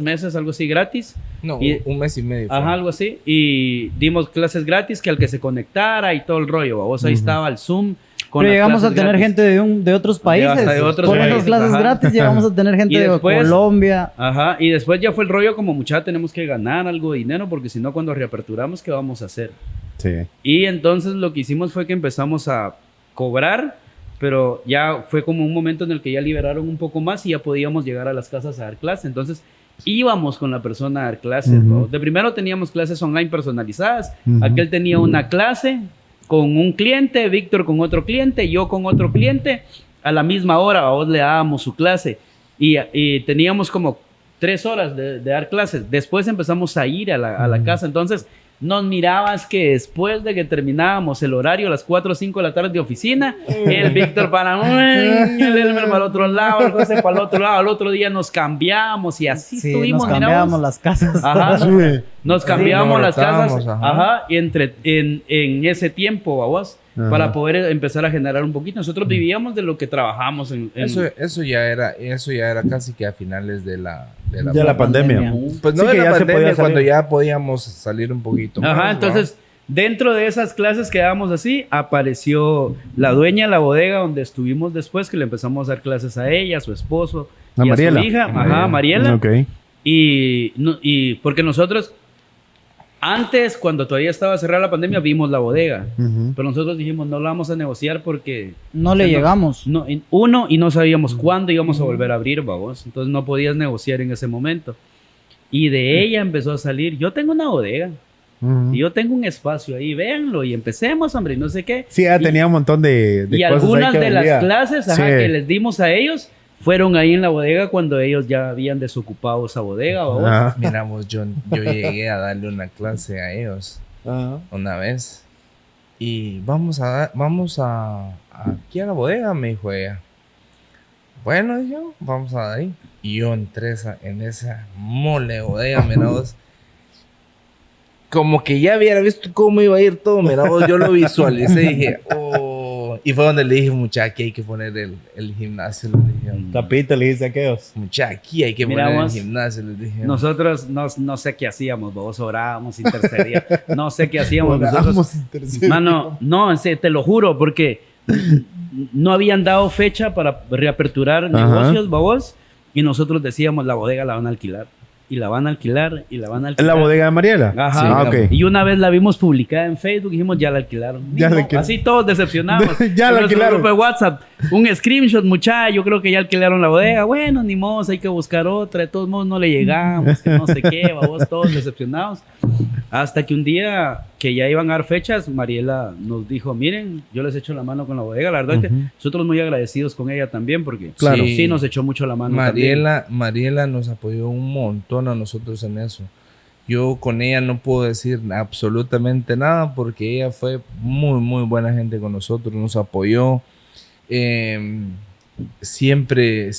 meses, algo así, gratis. No, y, 1 mes y medio. Ajá, algo así. Y dimos clases gratis, que al que se conectara y todo el rollo, ¿vamos? Ahí estaba el Zoom. Pero llegamos a tener gente de otros países. De otros Por esas clases gratis llegamos a tener gente de Colombia. Ajá, y después ya fue el rollo como, muchacha, tenemos que ganar algo de dinero, porque si no, cuando reaperturamos, ¿qué vamos a hacer? Sí. Y entonces lo que hicimos fue que empezamos a cobrar, pero ya fue como un momento en el que ya liberaron un poco más y ya podíamos llegar a las casas a dar clases. Entonces íbamos con la persona a dar clases. ¿no? De primero teníamos clases online personalizadas. Aquel tenía una clase con un cliente, Víctor con otro cliente, yo con otro cliente, a la misma hora, vos le dábamos su clase y teníamos como 3 horas de dar clases. Después empezamos a ir a la casa. Entonces, nos mirabas que después de que terminábamos el horario a las 4 o 5 de la tarde de oficina, el Víctor para el Elmer para el otro lado, el José para el otro lado, al otro día nos cambiábamos y así estuvimos. Nos cambiábamos las casas. Ajá, nos cambiábamos las casas. Ajá. Y en ese tiempo, vamos, para poder empezar a generar un poquito. Nosotros vivíamos de lo que trabajábamos en... Eso ya era casi que a finales de la pandemia. Pues no sí, de que la ya se pandemia, podía cuando ya podíamos salir un poquito más. Ajá, entonces, dentro de esas clases que dábamos así, apareció la dueña de la bodega donde estuvimos después, que le empezamos a dar clases a ella, a su esposo y a su hija. Ajá, Mariela. Okay. Y porque nosotros... Antes, cuando todavía estaba cerrada la pandemia, vimos la bodega. Pero nosotros dijimos, no la vamos a negociar porque... No le llegamos. No, y no sabíamos cuándo íbamos a volver a abrir, vamos. Entonces no podías negociar en ese momento. Y de ella empezó a salir, yo tengo una bodega. Y yo tengo un espacio ahí, véanlo. Y empecemos, hombre, no sé qué. Sí, tenía un montón de y cosas algunas ahí que de vendía. las clases que les dimos a ellos... Fueron ahí en la bodega cuando ellos ya habían desocupado esa bodega. ¿Vos? Miramos, yo llegué a darle una clase a ellos una vez. Y vamos aquí a la bodega, me dijo ella. Bueno, dije yo, vamos a ahí. Y yo entré en esa mole bodega, mira vos. Como que ya hubiera visto cómo iba a ir todo, mira vos. Yo lo visualicé y dije, y fue donde le dije, mucha, aquí hay que poner el gimnasio. Le dije, Tapita le dice a aquellos. mucha, aquí hay que poner el gimnasio. Les dije, nosotros no sé qué hacíamos, vos orábamos, intercedíamos. No sé qué hacíamos nosotros. Mano, no, te lo juro, porque no habían dado fecha para reaperturar negocios, babos. Y nosotros decíamos, la bodega la van a alquilar. Y la van a alquilar, y la van a alquilar. ¿En la bodega de Mariela? Ajá. Sí, Y una vez la vimos publicada en Facebook y dijimos, ya la alquilaron. Así todos decepcionados. Ya la alquilaron. Grupo de WhatsApp, un screenshot, muchacho, yo creo que ya alquilaron la bodega. Bueno, ni modo, hay que buscar otra. De todos modos no le llegamos, que no sé qué, vamos todos decepcionados. Hasta que un día que ya iban a dar fechas, Mariela nos dijo, miren, yo les echo la mano con la bodega. La verdad es que nosotros muy agradecidos con ella también, porque sí nos echó mucho la mano. Mariela nos apoyó un montón a nosotros en eso. Yo con ella no puedo decir absolutamente nada porque ella fue muy, muy buena gente con nosotros, nos apoyó. Siempre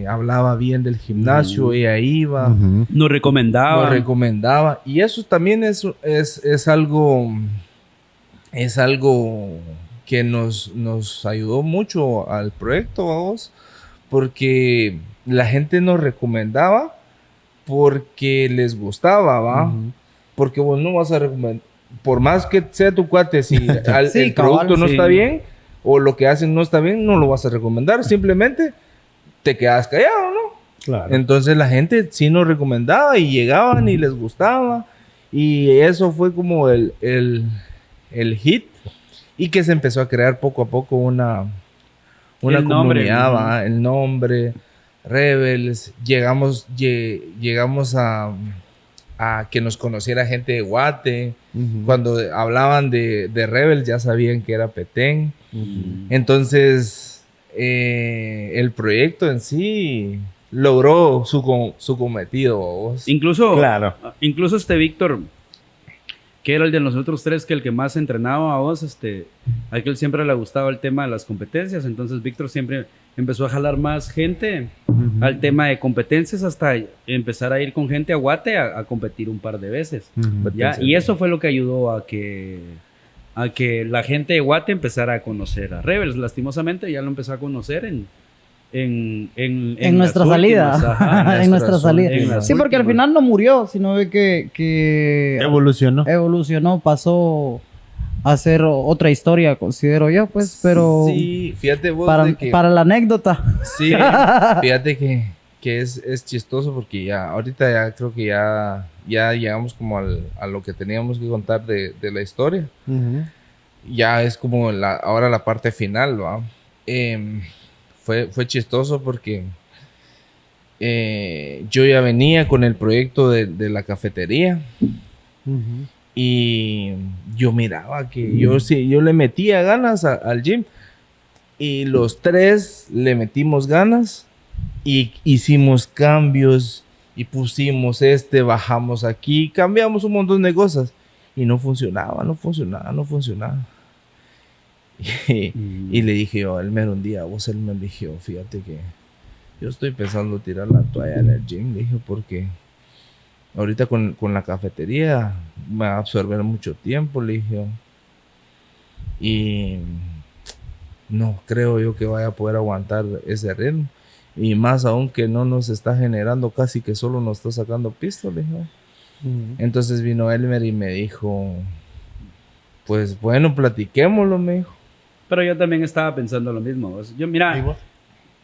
hablaba bien del gimnasio, ella iba. Nos recomendaba. Y eso también es algo que nos ayudó mucho al proyecto, vamos, porque la gente nos recomendaba porque les gustaba, ¿va? Porque vos no vas a recomendar, por más que sea tu cuate, si el producto no está bien o lo que hacen no está bien, no lo vas a recomendar, simplemente te quedas callado, ¿no? Claro. Entonces la gente sí nos recomendaba y llegaban y les gustaba, y eso fue como el hit, y que se empezó a crear poco a poco una comunidad, el nombre Rebels. Llegamos a que nos conociera gente de Guate. Cuando hablaban de Rebels ya sabían que era Petén. Entonces el proyecto en sí logró su cometido, vos. Incluso este Víctor, que era el de nosotros tres, que el que más entrenaba a vos, a él siempre le gustaba el tema de las competencias. Entonces Víctor siempre empezó a jalar más gente al tema de competencias, hasta empezar a ir con gente a Guate a competir un par de veces. ¿Ya? Y eso fue lo que ayudó a que la gente de Guate empezara a conocer a Rebels. Lastimosamente ya lo empezó a conocer en nuestra salida. En nuestra salida. Sí, porque al final no murió, sino de que evolucionó, pasó a ser otra historia, considero yo, pues, pero sí, fíjate vos para la anécdota. Sí, fíjate que es chistoso porque ya ahorita ya creo que ya llegamos como a lo que teníamos que contar de la historia. Ya es como ahora la parte final, ¿va? Fue chistoso porque yo ya venía con el proyecto de la cafetería. Y yo miraba que yo le metía ganas al gym. Y los tres le metimos ganas y hicimos cambios y pusimos bajamos aquí, cambiamos un montón de cosas y no funcionaba. Y le dije yo a Elmer un día, Elmer, le dije, fíjate que yo estoy pensando tirar la toalla en el gym, le dije, porque ahorita con la cafetería me va a absorber mucho tiempo, le dije. Y no creo yo que vaya a poder aguantar ese ritmo. Y más aún que no nos está generando, casi que solo nos está sacando pisto, le dije. Entonces vino Elmer y me dijo, pues bueno, platiquémoslo, me dijo. Pero yo también estaba pensando lo mismo. Yo, mira...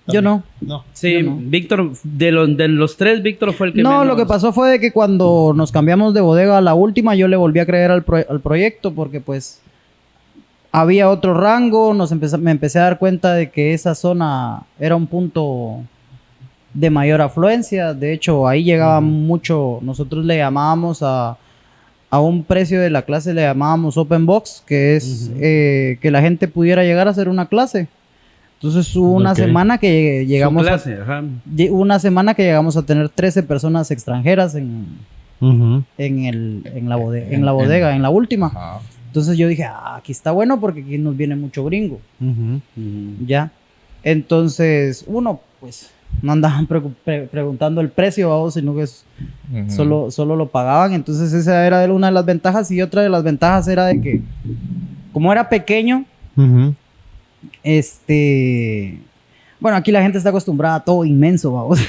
Yo no. Sí, yo no. Víctor, de los tres, Víctor fue el que No, menos... lo que pasó fue de que cuando nos cambiamos de bodega a la última, yo le volví a creer al proyecto porque pues había otro rango, me empecé a dar cuenta de que esa zona era un punto de mayor afluencia. De hecho, ahí llegaba mucho, nosotros le llamábamos a un precio de la clase, le llamábamos Open Box, que es que la gente pudiera llegar a hacer una clase. Entonces hubo una semana que llegamos una semana que llegamos a tener 13 personas extranjeras en la bodega, en la última. Ajá. Entonces yo dije, aquí está bueno porque aquí nos viene mucho gringo. Ya. Entonces, uno, pues, no andaban preguntando el precio, ¿vamos? Sino que solo lo pagaban. Entonces esa era una de las ventajas. Y otra de las ventajas era de que, como era pequeño, bueno, aquí la gente está acostumbrada a todo inmenso, vamos.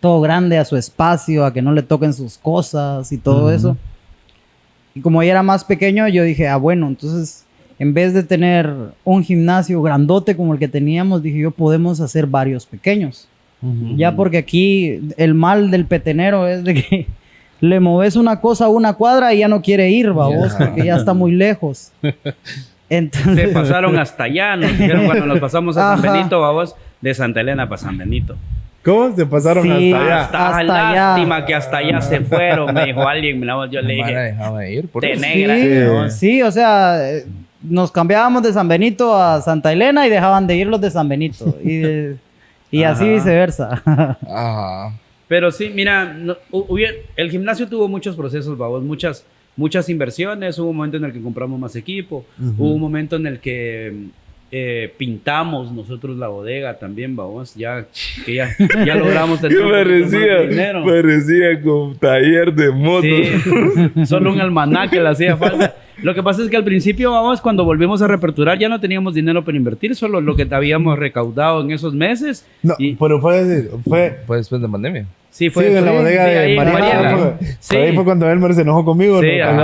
Todo grande, a su espacio, a que no le toquen sus cosas y todo eso. Y como ella era más pequeño, yo dije, bueno, entonces en vez de tener un gimnasio grandote como el que teníamos, dije yo, podemos hacer varios pequeños. Ya porque aquí el mal del petenero es de que le moves una cosa a una cuadra y ya no quiere ir, babos, porque ya está muy lejos. Entonces... Se pasaron hasta allá, nos dijeron cuando nos pasamos a San Benito, babos, de Santa Elena para San Benito. ¿Cómo se pasaron hasta allá? Hasta lástima allá. Que hasta allá se fueron, me dijo alguien. Yo le dije, dejaba ir por de negra. Sí, o sea, nos cambiábamos de San Benito a Santa Elena y dejaban de ir los de San Benito. Y así viceversa. Ajá. Pero sí, mira, el gimnasio tuvo muchos procesos, babos, muchas inversiones. Hubo un momento en el que compramos más equipo. Hubo un momento en el que pintamos nosotros la bodega también, vamos, ya logramos tener parecía como taller de motos. Sí, solo un almanaque le hacía falta. Lo que pasa es que al principio, vamos, cuando volvimos a reaperturar ya no teníamos dinero para invertir, solo lo que habíamos recaudado en esos meses. No, pero fue después de pandemia. Sí, fue en la bodega de Mariana. Sí. Ahí fue cuando Elmer se enojó conmigo. Sí, cuando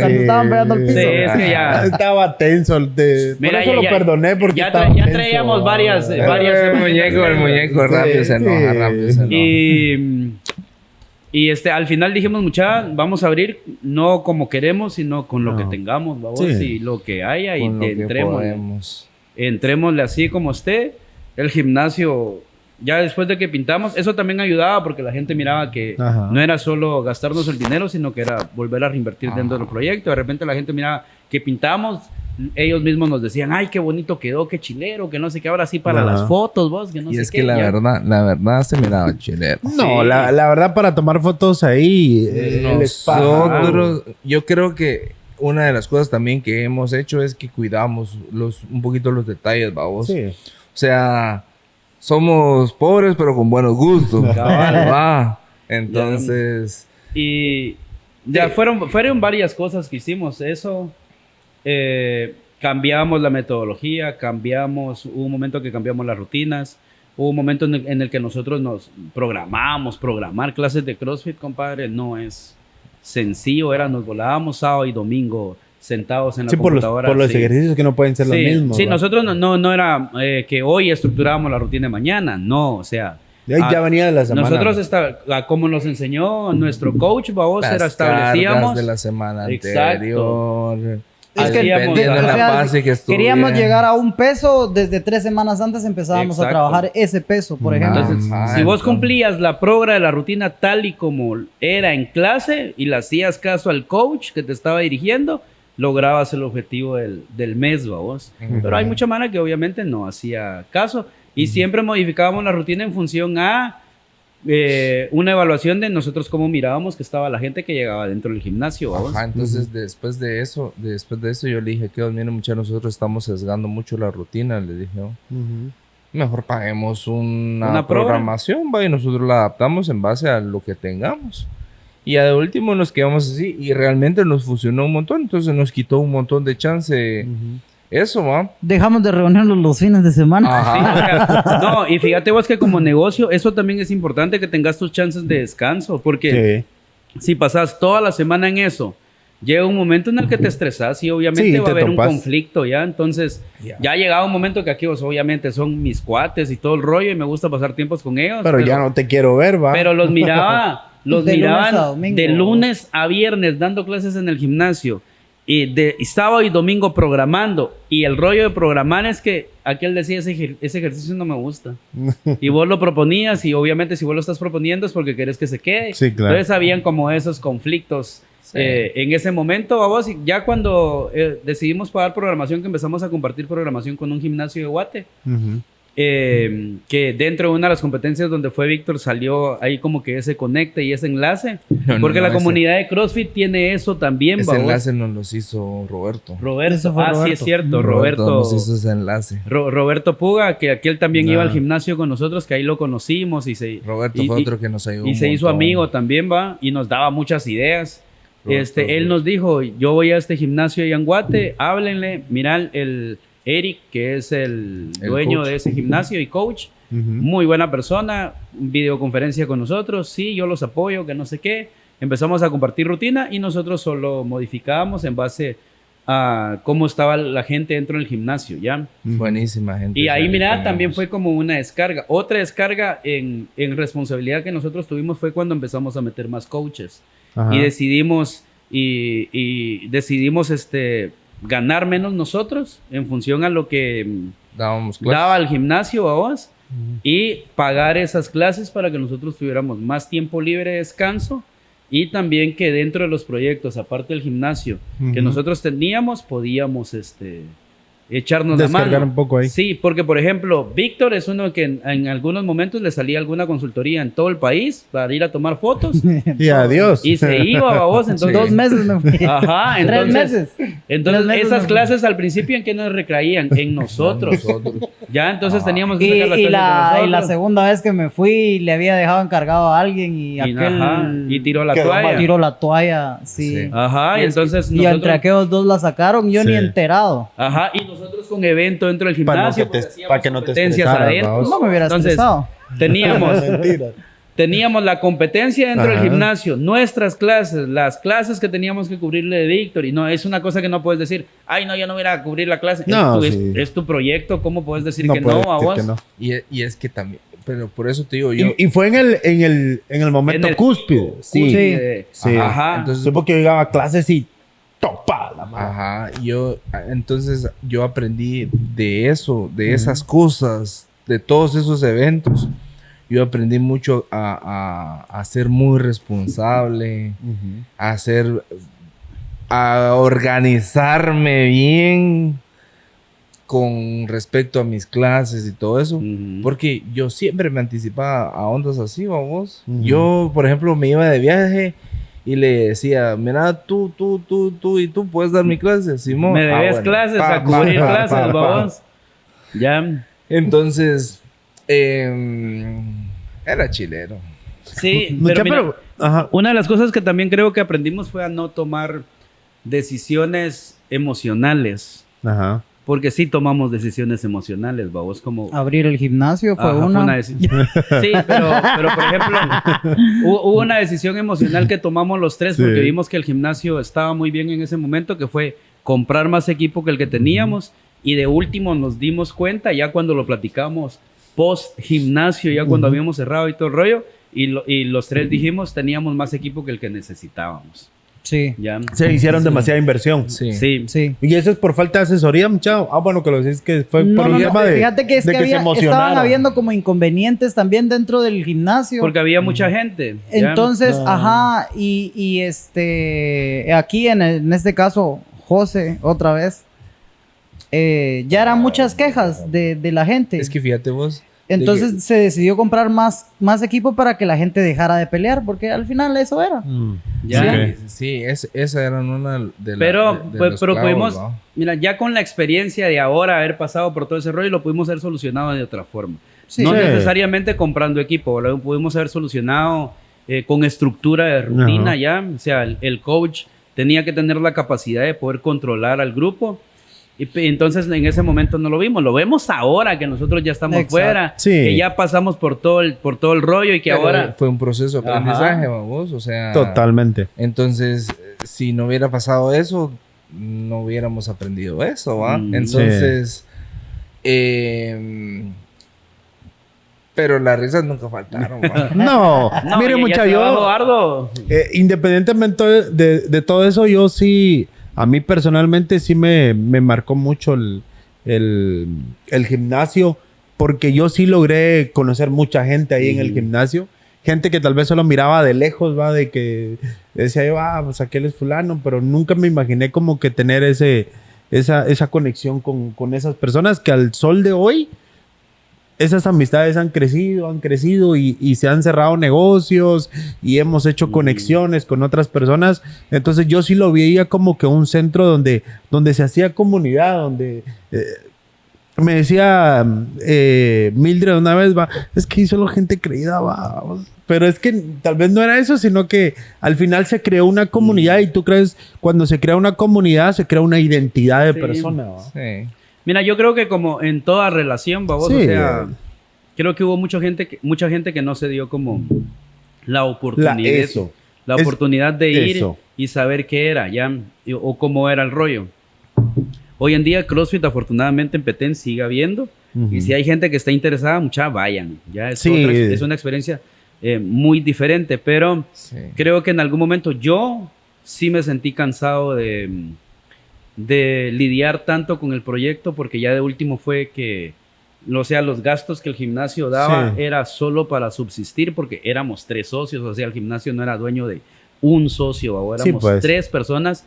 estaban pegando el piso. Sí, es que ya... Estaba tenso. Mira, por eso lo perdoné porque ya estaba tenso. traíamos varias... El muñeco rápido se enoja. Y al final dijimos, vamos a abrir no como queremos, sino con lo que tengamos, vamos, y lo que haya, y entrémosle así como esté. El gimnasio... Ya después de que pintamos, eso también ayudaba porque la gente miraba que no era solo gastarnos el dinero, sino que era volver a reinvertir dentro del proyecto. De repente la gente miraba que pintamos, ellos mismos nos decían, ay, qué bonito quedó, qué chilero, que no sé qué, ahora sí para las fotos, vos, que no sé qué. Y es que la verdad se miraba chilero. No, sí. la verdad para tomar fotos ahí, nosotros, yo creo que una de las cosas también que hemos hecho es que cuidamos un poquito los detalles, babos. Sí. O sea... Somos pobres, pero con buenos gustos. Entonces... Y ya fueron varias cosas que hicimos. Eso, cambiamos la metodología, hubo un momento que cambiamos las rutinas, hubo un momento en el que nosotros nos programar clases de CrossFit, compadre, no es sencillo. Nos volábamos sábado y domingo sentados en la computadora. Por los ejercicios que no pueden ser los mismos. Sí, nosotros no era que hoy estructurábamos la rutina de mañana, no, o sea... Ya venía de la semana. Nosotros, como nos enseñó nuestro coach, establecíamos... de la semana anterior. Es que queríamos llegar a un peso, desde 3 semanas antes empezábamos a trabajar ese peso, por ejemplo. Entonces, si vos cumplías la de la rutina tal y como era en clase y le hacías caso al coach que te estaba dirigiendo, lograbas el objetivo del mes, vos. Pero hay mucha mara que obviamente no hacía caso y siempre modificábamos la rutina en función a una evaluación de nosotros cómo mirábamos que estaba la gente que llegaba dentro del gimnasio, vos. Ajá, entonces después de eso yo le dije que miren muchachos, nosotros estamos sesgando mucho la rutina, le dije, ¿no? Mejor paguemos una programación, va, y nosotros la adaptamos en base a lo que tengamos. Y ya de último nos quedamos así y realmente nos funcionó un montón, entonces nos quitó un montón de chance eso, ¿va? Dejamos de reunirnos los fines de semana. Sí, o sea, no, y fíjate vos que como negocio, eso también es importante que tengas tus chances de descanso, porque si pasas toda la semana en eso, llega un momento en el que te estresas y obviamente va a haber un conflicto, ¿ya? Entonces, ya ha llegado un momento que aquí, pues, obviamente, son mis cuates y todo el rollo y me gusta pasar tiempos con ellos. Pero ya no te quiero ver, ¿va? Pero los miraban de lunes a viernes dando clases en el gimnasio y de sábado y domingo programando. Y el rollo de programar es que aquel decía, ese ejercicio no me gusta. Y vos lo proponías y obviamente si vos lo estás proponiendo es porque querés que se quede. Sí, claro. Entonces habían como esos conflictos. En ese momento, vamos, ya cuando decidimos pagar programación, que empezamos a compartir programación con un gimnasio de Guate, que dentro de una de las competencias donde fue Víctor salió ahí como que ese conecte y ese enlace, porque la comunidad de CrossFit tiene eso también. Ese enlace nos los hizo Roberto. Roberto, sí es cierto, Roberto nos hizo ese enlace. Roberto Puga, que aquel también iba al gimnasio con nosotros, que ahí lo conocimos Roberto fue otro que nos ayudó y se hizo amigo también, va, y nos daba muchas ideas. Él nos dijo, yo voy a este gimnasio de Yanguate, háblenle, mirá el Eric, que es el dueño de ese gimnasio y coach, muy buena persona, videoconferencia con nosotros, sí, yo los apoyo, que no sé qué. Empezamos a compartir rutina y nosotros solo modificábamos en base a cómo estaba la gente dentro del gimnasio, ¿ya? Buenísima gente. Y ahí, mira, también fue como una descarga. Otra descarga en responsabilidad que nosotros tuvimos fue cuando empezamos a meter más coaches. Y decidimos ganar menos nosotros en función a lo que daba al gimnasio a vos y pagar esas clases para que nosotros tuviéramos más tiempo libre de descanso y también que dentro de los proyectos, aparte del gimnasio que nosotros teníamos, podíamos echarnos la mano. Un poco ahí. Sí, porque por ejemplo, Víctor es uno que en algunos momentos le salía alguna consultoría en todo el país para ir a tomar fotos. Y adiós. Y se iba a vos. Entonces, 2 meses me fui. Ajá, entonces, 3 meses. Entonces, 3 meses esas clases al principio, ¿en qué nos recaían? En nosotros. Ya, entonces teníamos que sacar y la segunda vez que me fui, le había dejado encargado a alguien y tiró la toalla. Tiró la toalla, sí. Ajá, y entonces y entre aquellos dos la sacaron, yo ni enterado. Ajá, y nosotros con evento dentro del gimnasio para que no te estresaras, adentro. No me hubiera estresado. Teníamos la competencia dentro del gimnasio, nuestras clases, las clases que teníamos que cubrirle de Víctor. Y no, es una cosa que no puedes decir, ay, no, yo no voy a cubrir la clase. No, es tu proyecto, ¿cómo puedes decir que no a vos? No. Y es que también, pero por eso te digo yo. Y fue en el momento cúspide. Sí. Ajá. Entonces, porque yo llegaba a clases y topa la madre. Ajá. Entonces yo aprendí de eso, de esas cosas, de todos esos eventos. Yo aprendí mucho a ser muy responsable, a organizarme bien con respecto a mis clases y todo eso, porque yo siempre me anticipaba a ondas así, vamos. Yo, por ejemplo, me iba de viaje y le decía, mira, tú y tú puedes dar mi clase, Simón. Me debes clases, a cubrir clases, vamos. Ya. Entonces, era chilero. Sí, pero mira, una de las cosas que también creo que aprendimos fue a no tomar decisiones emocionales. Ajá. Porque sí tomamos decisiones emocionales, vos como... Abrir el gimnasio fue una... Sí, pero por ejemplo, hubo una decisión emocional que tomamos los tres porque vimos que el gimnasio estaba muy bien en ese momento, que fue comprar más equipo que el que teníamos. Y de último nos dimos cuenta, ya cuando lo platicamos post gimnasio, ya cuando habíamos cerrado y todo el rollo, y los tres dijimos, teníamos más equipo que el que necesitábamos. Sí. ¿Ya? Se hicieron demasiada inversión. Sí. ¿Y eso es por falta de asesoría, muchacho? Bueno, que lo decís que fue por un tema de... Fíjate que, estaban habiendo como inconvenientes también dentro del gimnasio. Porque había mucha gente. Entonces, y aquí en este caso, José otra vez, ya eran muchas quejas de la gente. Es que fíjate vos. Entonces se decidió comprar más equipo para que la gente dejara de pelear, porque al final eso era. Sí, esa era una de las... Pero pudimos, ¿no? Mira, ya con la experiencia de ahora, haber pasado por todo ese rollo, lo pudimos haber solucionado de otra forma. No necesariamente comprando equipo, lo pudimos haber solucionado con estructura de rutina ya. O sea, el coach tenía que tener la capacidad de poder controlar al grupo. Y entonces en ese momento no lo vimos. Lo vemos ahora que nosotros ya estamos fuera, que ya pasamos por todo el rollo y que ahora... Fue un proceso de aprendizaje, vamos. O sea... Totalmente. Entonces, si no hubiera pasado eso, no hubiéramos aprendido eso, ¿va? Entonces... pero las risas nunca faltaron, ¿va? No, mire muchachos, independientemente de todo eso, yo sí... A mí personalmente sí me marcó mucho el gimnasio, porque yo sí logré conocer mucha gente ahí en el gimnasio. Gente que tal vez solo miraba de lejos, ¿va? De que decía yo, pues aquel es fulano, pero nunca me imaginé como que tener esa conexión con esas personas que al sol de hoy, esas amistades han crecido y se han cerrado negocios y hemos hecho conexiones con otras personas. Entonces yo sí lo veía como que un centro donde se hacía comunidad, donde me decía Mildred una vez, es que solo gente creída, pero es que tal vez no era eso, sino que al final se creó una comunidad y tú crees, cuando se crea una comunidad, se crea una identidad de persona. Sí. Mira, yo creo que como en toda relación, o sea, creo que hubo mucha gente que no se dio como la oportunidad de ir y saber qué era, ya, o cómo era el rollo. Hoy en día CrossFit, afortunadamente en Petén sigue habiendo, y si hay gente que está interesada, mucha vayan, ya es una experiencia muy diferente, pero creo que en algún momento yo sí me sentí cansado de lidiar tanto con el proyecto, porque ya de último fue que, o sea, los gastos que el gimnasio daba era solo para subsistir, porque éramos 3 socios, o sea, el gimnasio no era dueño de un socio, ahora éramos 3 personas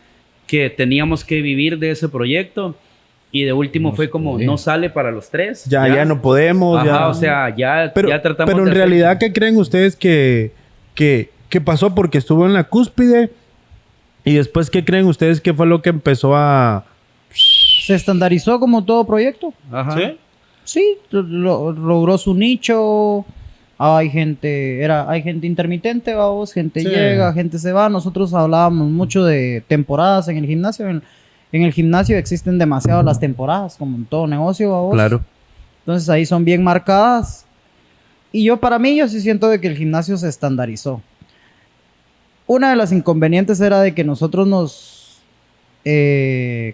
que teníamos que vivir de ese proyecto, y de último fue como, no sale para los 3. Ya no podemos. O sea, ya tratamos. Pero en realidad, ¿qué creen ustedes que pasó? Porque estuvo en la cúspide. ¿Y después qué creen ustedes que fue lo que empezó a...? Se estandarizó como todo proyecto. Sí, logró su nicho. Hay gente intermitente, gente llega, gente se va. Nosotros hablábamos mucho de temporadas en el gimnasio. En el gimnasio existen demasiado las temporadas, como en todo negocio, Claro. Entonces ahí son bien marcadas. Y para mí, yo sí siento de que el gimnasio se estandarizó. Una de las inconvenientes era de que nosotros nos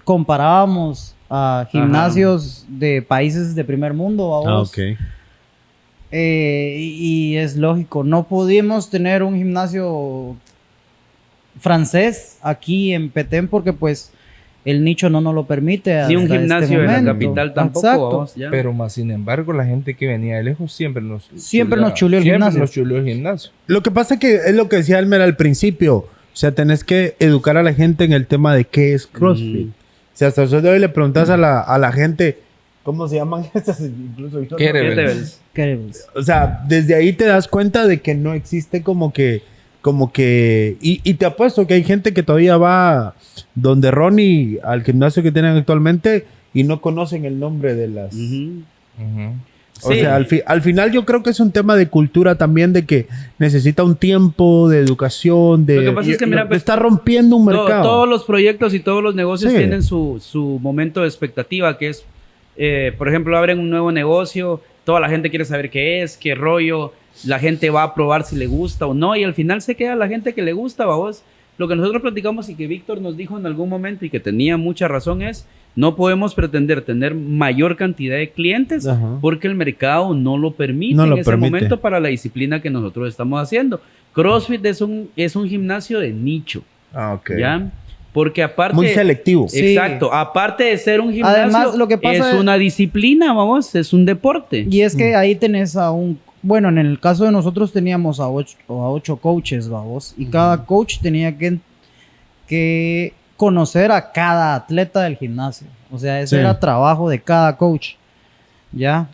comparábamos a gimnasios de países de primer mundo. Y es lógico, no pudimos tener un gimnasio francés aquí en Petén porque pues el nicho no nos lo permite. Ni un gimnasio en la capital tampoco. Pero más sin embargo, la gente que venía de lejos siempre nos chuleó el gimnasio. Lo que pasa que es lo que decía Elmer al principio. O sea, tenés que educar a la gente en el tema de qué es CrossFit. O sea, hasta el hoy le preguntas a la gente, ¿cómo se llaman estas? Incluso Kettlebells. O sea, desde ahí te das cuenta de que no existe como que y te apuesto que hay gente que todavía va donde Ronnie, al gimnasio que tienen actualmente, y no conocen el nombre de las... O sea, al final yo creo que es un tema de cultura también, de que necesita un tiempo de educación, Lo que pasa es que, mira, pues, está rompiendo un mercado. Todos los proyectos y todos los negocios tienen su momento de expectativa, que es, por ejemplo, abren un nuevo negocio, toda la gente quiere saber qué es, qué rollo, la gente va a probar si le gusta o no, y al final se queda la gente que le gusta, vos. Lo que nosotros platicamos y que Víctor nos dijo en algún momento y que tenía mucha razón es, no podemos pretender tener mayor cantidad de clientes porque el mercado no lo permite en ese momento para la disciplina que nosotros estamos haciendo. CrossFit es un gimnasio de nicho. ¿Ya? Porque aparte... Muy selectivo. Exacto. Sí. Aparte de ser un gimnasio, además, lo que pasa es una disciplina, es un deporte. Y es que ahí tenés a un... Bueno, en el caso de nosotros teníamos a 8 coaches, y cada coach tenía que conocer a cada atleta del gimnasio. O sea, ese era trabajo de cada coach. ¿Ya?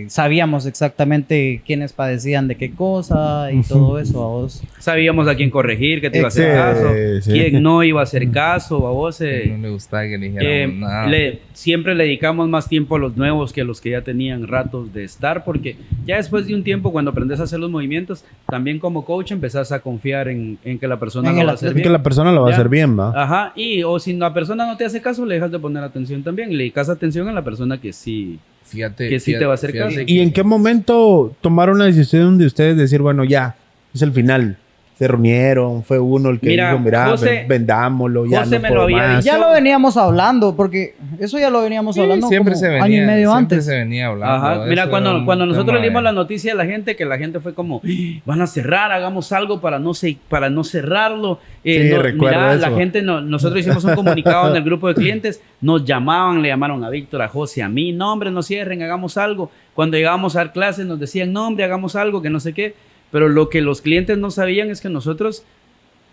Sabíamos exactamente quiénes padecían de qué cosa y todo eso, a vos. Sabíamos a quién corregir, que te iba a hacer caso, quién no iba a hacer caso, a vos. No le gustaba que le dijéramos nada. Siempre le dedicamos más tiempo a los nuevos que a los que ya tenían ratos de estar, porque ya después de un tiempo, cuando aprendes a hacer los movimientos, también como coach empezás a confiar en que la persona lo va a hacer bien. Que la persona lo va a hacer bien, ¿va? Ajá, o si la persona no te hace caso, le dejas de poner atención también. Le dedicas atención a la persona que sí... Fíjate, te va a hacer caso. ¿Y en qué momento tomaron la decisión de ustedes decir, bueno, ya, es el final? Se reunieron, fue uno el que dijo, mira, José, vendámoslo, ya José no me puedo lo había más. Ya lo veníamos hablando, porque eso ya lo veníamos hablando siempre como se venía, año y medio antes. Se venía hablando. Ajá. Mira, cuando nosotros le dimos la noticia a la gente, que la gente fue como, van a cerrar, hagamos algo para no cerrarlo. Recuerdo eso. La gente, nosotros hicimos un comunicado en el grupo de clientes, nos llamaban, le llamaron a Víctor, a José, a mí, no hombre, no cierren, hagamos algo. Cuando llegábamos a dar clases nos decían, no hombre, hagamos algo, que no sé qué. Pero lo que los clientes no sabían es que nosotros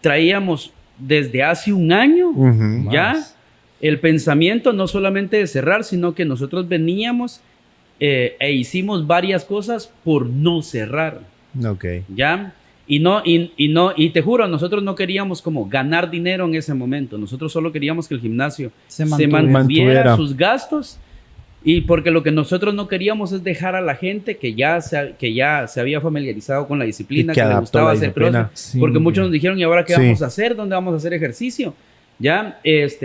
traíamos desde hace un año ya el pensamiento no solamente de cerrar, sino que nosotros veníamos e hicimos varias cosas por no cerrar. ¿Ya? Y te juro, nosotros no queríamos como ganar dinero en ese momento. Nosotros solo queríamos que el gimnasio se mantuviera sus gastos. Y porque lo que nosotros no queríamos es dejar a la gente que ya se había familiarizado con la disciplina, que le gustaba hacer CrossFit, porque muchos nos dijeron, ¿y ahora qué vamos a hacer? ¿Dónde vamos a hacer ejercicio? Ya,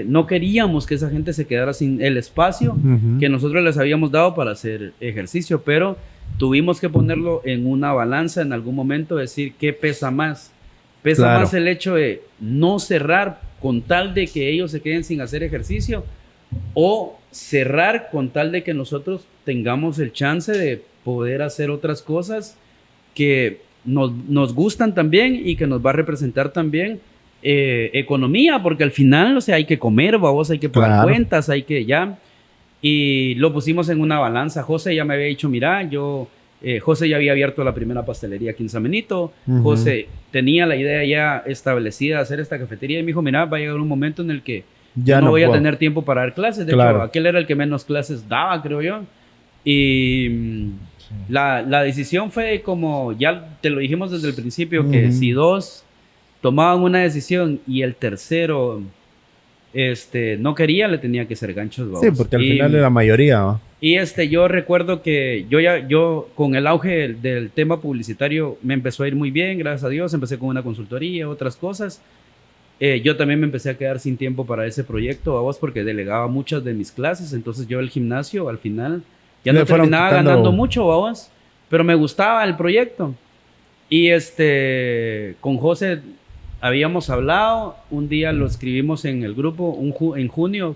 no queríamos que esa gente se quedara sin el espacio que nosotros les habíamos dado para hacer ejercicio, pero tuvimos que ponerlo en una balanza en algún momento, decir, ¿qué pesa más? ¿Pesa más el hecho de no cerrar con tal de que ellos se queden sin hacer ejercicio? ¿O cerrar con tal de que nosotros tengamos el chance de poder hacer otras cosas que nos gustan también y que nos va a representar también economía? Porque al final, o sea, hay que comer, babos, hay que pagar cuentas, hay que ya... Y lo pusimos en una balanza. José ya me había dicho, mira, José ya había abierto la primera pastelería aquí en San Benito. José tenía la idea ya establecida de hacer esta cafetería y me dijo, mira, va a llegar un momento en el que ya no voy a tener tiempo para dar clases. De hecho, aquel era el que menos clases daba, creo yo. Y la decisión fue como, ya te lo dijimos desde el principio, que si dos tomaban una decisión y el tercero no quería, le tenía que ser ganchos. Vamos. Sí, porque al final de la mayoría. ¿no? Y yo recuerdo que yo con el auge del tema publicitario me empezó a ir muy bien, gracias a Dios. Empecé con una consultoría, otras cosas. Yo también me empecé a quedar sin tiempo para ese proyecto, vos, porque delegaba muchas de mis clases. Entonces yo el gimnasio al final ya no terminaba ganando mucho, vos, pero me gustaba el proyecto. Y con José habíamos hablado, un día lo escribimos en el grupo en junio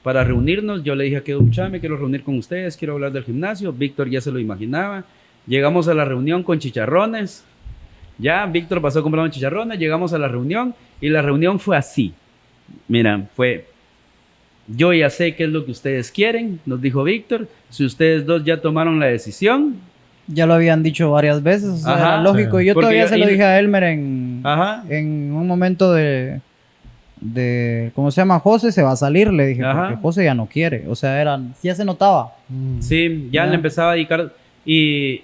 para reunirnos. Yo le dije a Kedu, me quiero reunir con ustedes, quiero hablar del gimnasio. Víctor ya se lo imaginaba. Llegamos a la reunión con chicharrones. Ya, Víctor pasó comprando chicharrones, llegamos a la reunión y la reunión fue así. Mira, yo ya sé qué es lo que ustedes quieren, nos dijo Víctor. Si ustedes dos ya tomaron la decisión. Ya lo habían dicho varias veces, o sea, era lógico. Y yo todavía se lo dije a Elmer en un momento de ¿cómo se llama? José se va a salir, le dije, porque José ya no quiere. O sea, ya se notaba. Sí, ya le empezaba a dedicar y...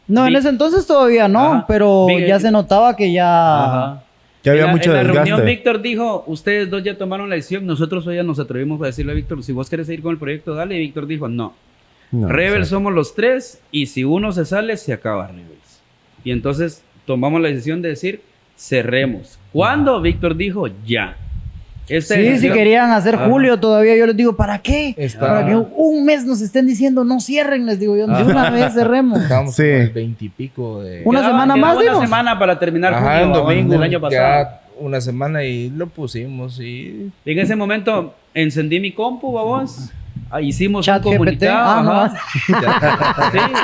No, en ese entonces todavía no, pero ya se notaba que ya... Ya había mucho desgaste. En la reunión Víctor dijo, ustedes dos ya tomaron la decisión, nosotros hoy ya nos atrevimos a decirle a Víctor, si vos querés seguir con el proyecto, dale. Y Víctor dijo, no Rebels somos los tres y si uno se sale, se acaba Rebels. Y entonces tomamos la decisión de decir, cerremos. ¿Cuándo? Víctor dijo, ya. Si querían hacer julio todavía, yo les digo, ¿para qué? Para que un mes nos estén diciendo, no cierren, les digo yo, de una vez cerremos. Estamos el 20 y pico de... Una semana más, una semana para terminar julio, domingo, del año pasado. Ya una semana y lo pusimos y... En ese momento encendí mi compu, babos. Hicimos un comunicado.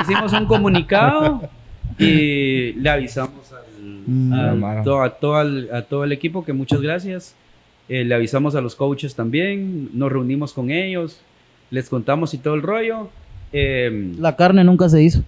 Hicimos un comunicado y le avisamos a todo el equipo que muchas gracias. Le avisamos a los coaches también, nos reunimos con ellos, les contamos y todo el rollo. La carne nunca se hizo.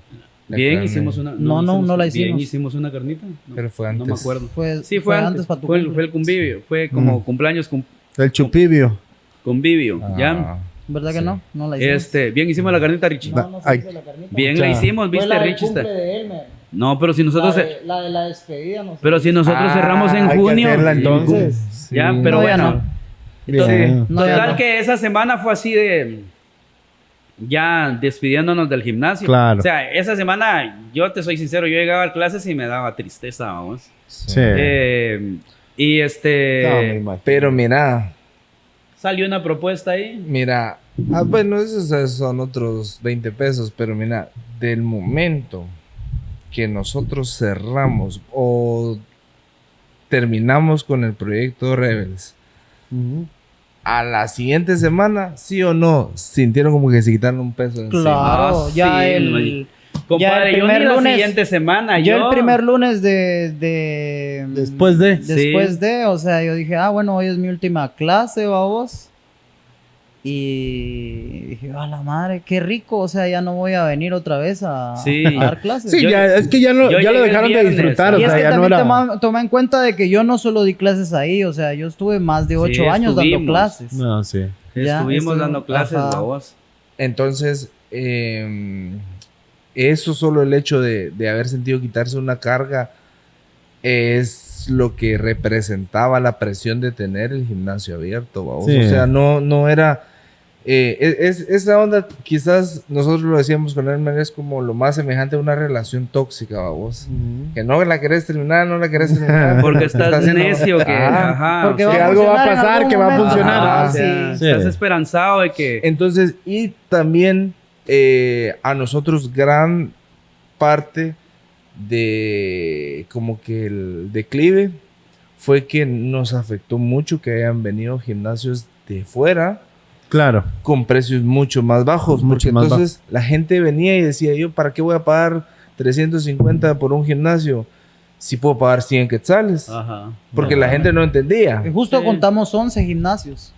Bien, hicimos una... No la hicimos. Bien, hicimos una carnita. Pero fue antes. No me acuerdo. Fue antes para tu fue el convivio. Fue como cumpleaños El chupibio. Convivio, ¿ya? ¿Verdad que no? No la hicimos. Bien hicimos la carnita, Richie. No se hizo la carnita. Bien la hicimos, Fue viste, la del Richie. cumple de Elmer. No, pero si nosotros... La de la despedida, no sé. Pero si nosotros cerramos en hay que junio... hacerla entonces. Ya, Sí. pero No, ya bueno. no. Entonces, Bien. No, ya total no. que esa semana fue así de... Ya despidiéndonos del gimnasio. Claro. O sea, esa semana, yo te soy sincero, yo llegaba a clases y me daba tristeza, vamos. Sí. Y No, me imagino. Pero mira, salió una propuesta ahí. mira. Bueno, esos son otros 20 pesos. Pero mira, del momento que nosotros cerramos o terminamos con el proyecto Rebels, Ujú. a la siguiente semana, sí o no, sintieron como que se quitaron un peso de encima. Claro, Ah, ya sí, el... Compadre, el yo primer ni la lunes- siguiente semana. Yo el primer lunes de Después de. Después de, o sea, yo dije, bueno, hoy es mi última clase, vamos. Y dije, a la madre, qué rico, o sea, ya no voy a venir otra vez a dar clases. Sí, Yo- ya, es que ya, yo ya lo llegué el dejaron de viernes, disfrutar. Y O es sea, que ya no también era. toma en cuenta de que yo no solo di clases ahí, o sea, yo estuve más de 8 años dando estuvimos. clases. No, sí. Ya, Estuvimos dando clases, ajá. vos. Entonces, eso solo el hecho de haber sentido quitarse una carga es lo que representaba la presión de tener el gimnasio abierto, ¿vamos? Sí. O sea, no era... esa onda, quizás nosotros lo decíamos con Elmer, es como lo más semejante a una relación tóxica, ¿vos? Que no la querés terminar, no la querés terminar. Porque estás haciendo- necio que... Ajá. Ajá. Porque o sea, que algo va a funcionar en pasar, algún que va a momento. funcionar. ajá, o Sí. sea, Sí. estás esperanzado de que... Entonces, y también a nosotros gran parte de como que el declive fue que nos afectó mucho que hayan venido gimnasios de fuera Claro. con precios mucho más bajos. Mucho Porque más entonces la gente venía y decía, yo, ¿para qué voy a pagar 350 por un gimnasio si puedo pagar 100 quetzales? Ajá. Porque la gente no entendía. Y justo Sí. contamos 11 gimnasios,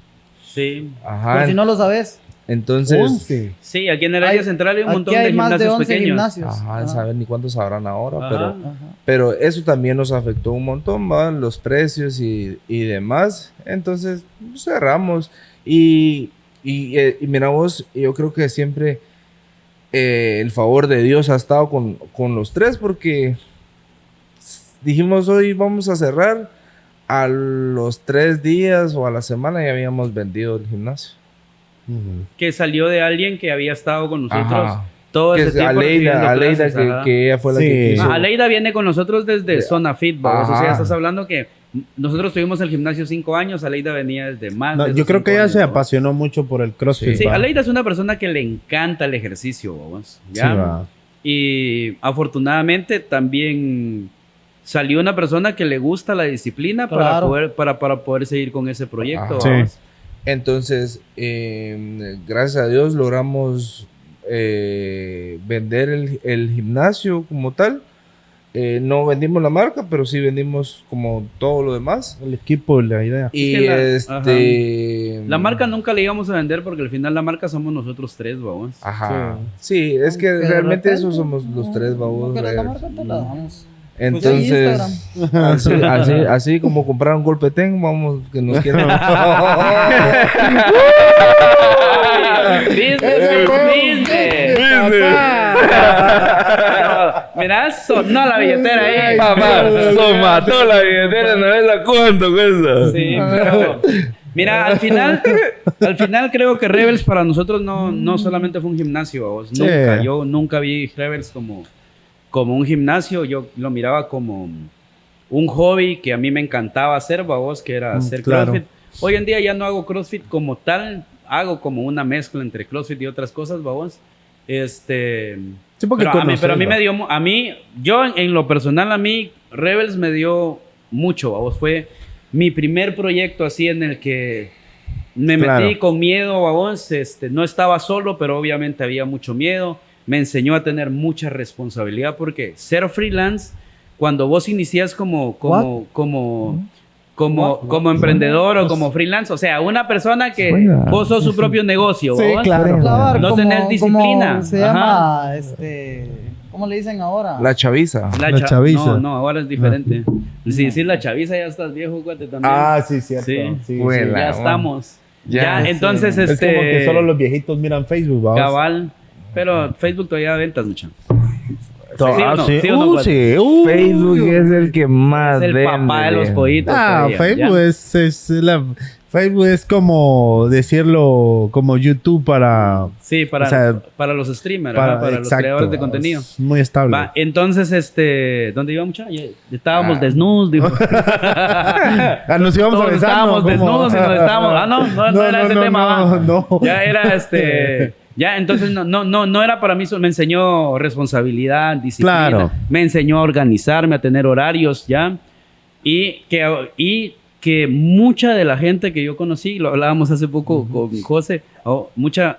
Sí. Ajá. por si no lo sabes. Entonces, 11. Sí, aquí en el área Hay- central hay un montón Aquí hay de más de gimnasios 11 pequeños. gimnasios. ajá, Ajá. saber ni cuántos sabrán ahora, Ajá. pero... Ajá. Pero eso también nos afectó un montón, ¿va? Los precios y demás. Entonces cerramos. Y mira vos, yo creo que siempre el favor de Dios ha estado con los tres porque dijimos hoy vamos a cerrar. A los 3 días o a la semana ya habíamos vendido el gimnasio. Que salió de alguien que había estado con nosotros Ajá. todo Que ese es tiempo. recibiendo Aleida clases, ajá. que ella fue la Sí. que quiso. Aleida viene con nosotros desde Zona Fit, vamos. O sea, Ajá. estás hablando que nosotros tuvimos el gimnasio 5 años, Aleida venía desde más. No, de yo esos creo que 5 ella años, se ¿no? apasionó mucho por el CrossFit. Sí, va. Aleida es una persona que le encanta el ejercicio, vamos. Sí, ¿ya? va. Y afortunadamente también salió una persona que le gusta la disciplina Claro. para poder seguir con ese proyecto. Ajá. vamos. Sí. Entonces, gracias a Dios logramos vender el gimnasio como tal. No vendimos la marca, pero sí vendimos como todo lo demás. El equipo, la idea. Y La marca nunca le íbamos a vender porque al final la marca somos nosotros tres, vamos. Ajá. Sí, es que de realmente repente, esos somos los tres babos. No querés la marca, te la damos. Entonces, así como comprar un golpe ten, vamos, que nos quieran. Mirá, sonó la billetera ahí. Papá, mató la billetera, no ves la cuánto cuesta. Sí, pero mira, al final creo que Rebels para nosotros no solamente fue un gimnasio, vos. Sí. Yo nunca vi Rebels como un gimnasio, yo lo miraba como un hobby que a mí me encantaba hacer, vos, que era hacer claro. CrossFit. Hoy en día ya no hago CrossFit como tal, hago como una mezcla entre CrossFit y otras cosas, vos. Sí, porque pero a mí conoces, me dio, yo en lo personal, a mí Rebels me dio mucho, vos. Fue mi primer proyecto así en el que me Claro. metí con miedo, vos. No estaba solo, pero obviamente había mucho miedo. Me enseñó a tener mucha responsabilidad porque ser freelance, cuando vos inicias como emprendedor o como freelance, o sea, una persona que vos sos su propio negocio, Sí, vos. claro. No tenés disciplina. Se Ajá. llama, ¿Cómo le dicen ahora? La chaviza. La chaviza. No, ahora es diferente. Si decís la chaviza, ya estás viejo, cuate, también. Sí, cierto. Sí, ya estamos. Ya, entonces, Es como que solo los viejitos miran Facebook, vamos. Cabal. Pero Facebook todavía da ventas, mucho. Sí. Facebook es el que más es el vende. papá de los pollitos. Facebook es como decirlo como YouTube para... Sí, para los streamers, para los creadores de contenido. Es muy estable. Va, entonces, ¿dónde iba, mucha? Estábamos desnudos, digo. Nos íbamos a besar, estábamos desnudos y nos estábamos... no era ese tema. No. Ya era Ya, entonces no era para mí, me enseñó responsabilidad, disciplina. Claro. Me enseñó a organizarme, a tener horarios, ¿ya? Y que mucha de la gente que yo conocí, lo hablábamos hace poco con José, muchas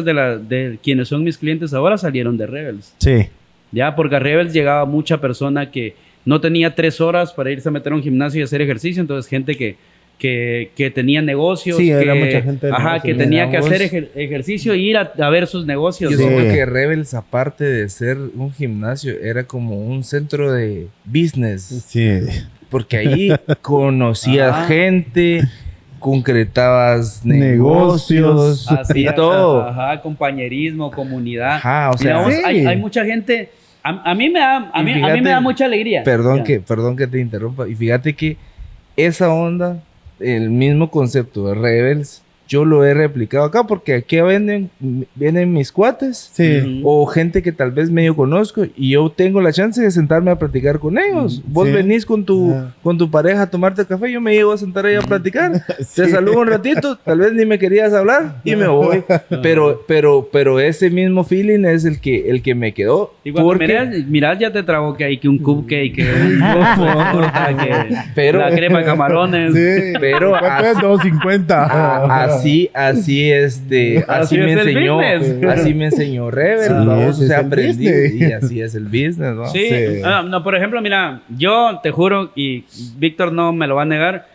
de quienes son mis clientes ahora salieron de Rebels. Sí. Ya, porque a Rebels llegaba mucha persona que no tenía 3 horas para irse a meter a un gimnasio y hacer ejercicio, entonces gente que tenía negocios, era mucha gente que tenía que hacer ejercicio e ir a ver sus negocios. Yo creo que Rebels, aparte de ser un gimnasio, era como un centro de business. Sí. Porque ahí conocías gente, concretabas negocios y todo. Compañerismo, comunidad. O sea, hay mucha gente. A mí me da mucha alegría. Perdón que te interrumpa. Y fíjate que esa onda, el mismo concepto de Rebels, yo lo he replicado acá porque aquí vienen mis cuates o gente que tal vez medio conozco y yo tengo la chance de sentarme a platicar con ellos. Vos venís con tu pareja a tomarte café, yo me llevo a sentar ahí a platicar. Te saludo un ratito, tal vez ni me querías hablar y me voy. Pero ese mismo feeling es el que me quedó. Y cuando mirás ya te tragó que hay que un cupcake, que un la crema de camarones. Sí, pero así, 2.50. Así me enseñó Rebels, o sea, aprendí y así es el business, ¿no? Sí. Por ejemplo, mira, yo te juro, y Víctor no me lo va a negar,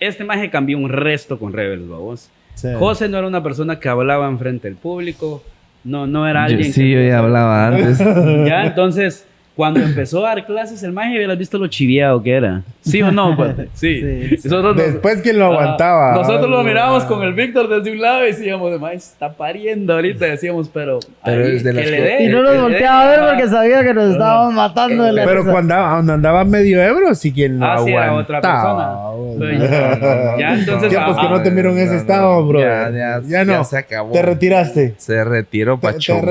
este maje cambió un resto con Rebels, vos. Sí. José no era una persona que hablaba enfrente del público, no era alguien yo ya hablaba antes. Ya, entonces, cuando empezó a dar clases, el maje hubieras visto lo chiviado que era. ¿Sí o no? Pues? Sí. Después, ¿quién lo aguantaba? Nosotros lo mirábamos con el Víctor desde un lado y decíamos, maje, está pariendo ahorita, decíamos, pero es de las y no nos volteaba a ver porque sabía que nos estábamos matando de la Pero cuando andaba medio ebro, sí quien lo aguantaba. Era otra persona. Ya, entonces... Tiempos que no te miro en ese estado, bro. Ya no. Se acabó. ¿Te retiraste? Se retiró Pachón.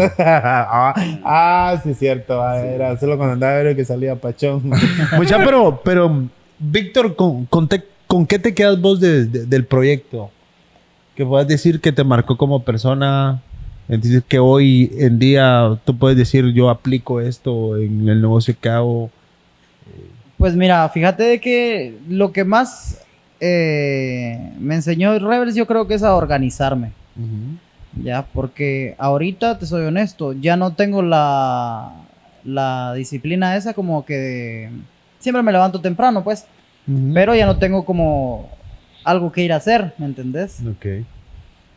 Sí, es cierto. Era solo cuando andaba ebro que salía Pachón. Pero Víctor, ¿con qué te quedas vos del proyecto? Que puedas decir que te marcó como persona. Es decir, que hoy en día tú puedes decir, yo aplico esto en el negocio que hago. Pues mira, fíjate de que lo que más me enseñó Rebels yo creo que es a organizarme. Ya, porque ahorita, te soy honesto, ya no tengo la disciplina esa como que siempre me levanto temprano, pues. Pero ya no tengo como algo que ir a hacer, ¿me entendés? Ok.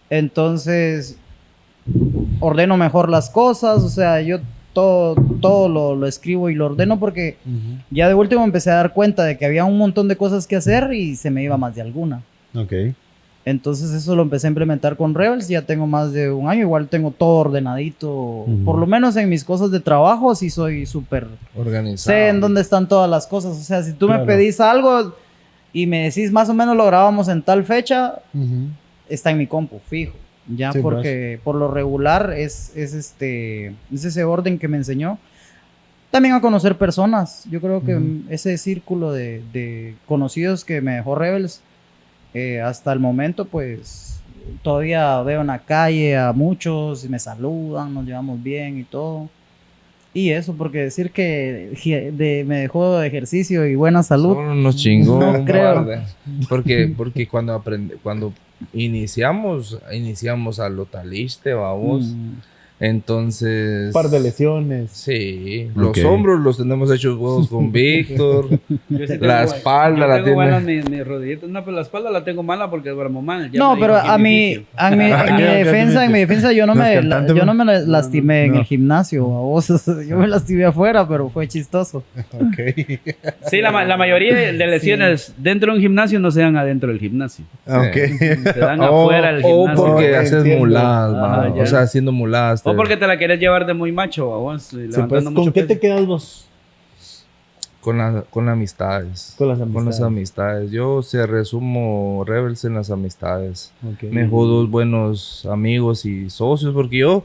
Entonces, ordeno mejor las cosas, o sea, yo todo lo escribo y lo ordeno porque ya de último empecé a dar cuenta de que había un montón de cosas que hacer y se me iba más de alguna. Ok. Entonces eso lo empecé a implementar con Rebels, ya tengo más de un año, igual tengo todo ordenadito, por lo menos en mis cosas de trabajo sí soy súper organizado. Sé en dónde están todas las cosas, o sea, si tú me pedís algo y me decís más o menos lo grabamos en tal fecha, está en mi compu, fijo, ya sí, porque por lo regular es ese orden que me enseñó. También a conocer personas, yo creo que ese círculo de conocidos que me dejó Rebels, hasta el momento, pues, todavía veo en la calle a muchos y me saludan, nos llevamos bien y todo. Y eso, porque decir que me dejó ejercicio y buena salud. Solo nos chingó. No creo. Porque cuando iniciamos a lo taliste, vamos. Entonces... Un par de lesiones. Sí. Los hombros los tenemos hechos huevos con Víctor. La espalda la tengo buenas mis rodillitas. No, pero la espalda la tengo mala porque duermo mal. Ya no, pero en mi defensa yo no me lastimé en el gimnasio. Vos, yo me lastimé afuera, pero fue chistoso. Okay. Sí, la mayoría de lesiones dentro de un gimnasio no se dan adentro del gimnasio. Okay. Se dan afuera del gimnasio. O porque haces muladas, o sea, haciendo muladas. O porque te la quieres llevar de muy macho, vos. Sí, pues, ¿con qué te quedas vos? Con amistades. Con las amistades. Yo resumo Rebels en las amistades. Okay. Me dejó 2 buenos amigos y socios porque yo...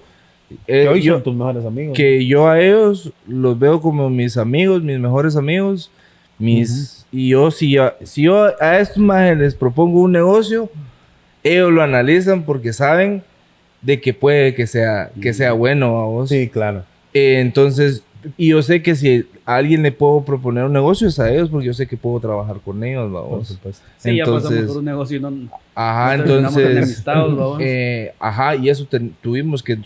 hoy son tus mejores amigos. Que yo a ellos los veo como mis amigos, mis mejores amigos. Y yo, si yo a estos majes les propongo un negocio, ellos lo analizan porque saben de que puede que sea bueno a vos. Sí, claro. Entonces, y yo sé que si a alguien le puedo proponer un negocio es a ellos porque yo sé que puedo trabajar con ellos, vamos. Sí, entonces, ya pasamos por un negocio y no entonces, y eso tuvimos que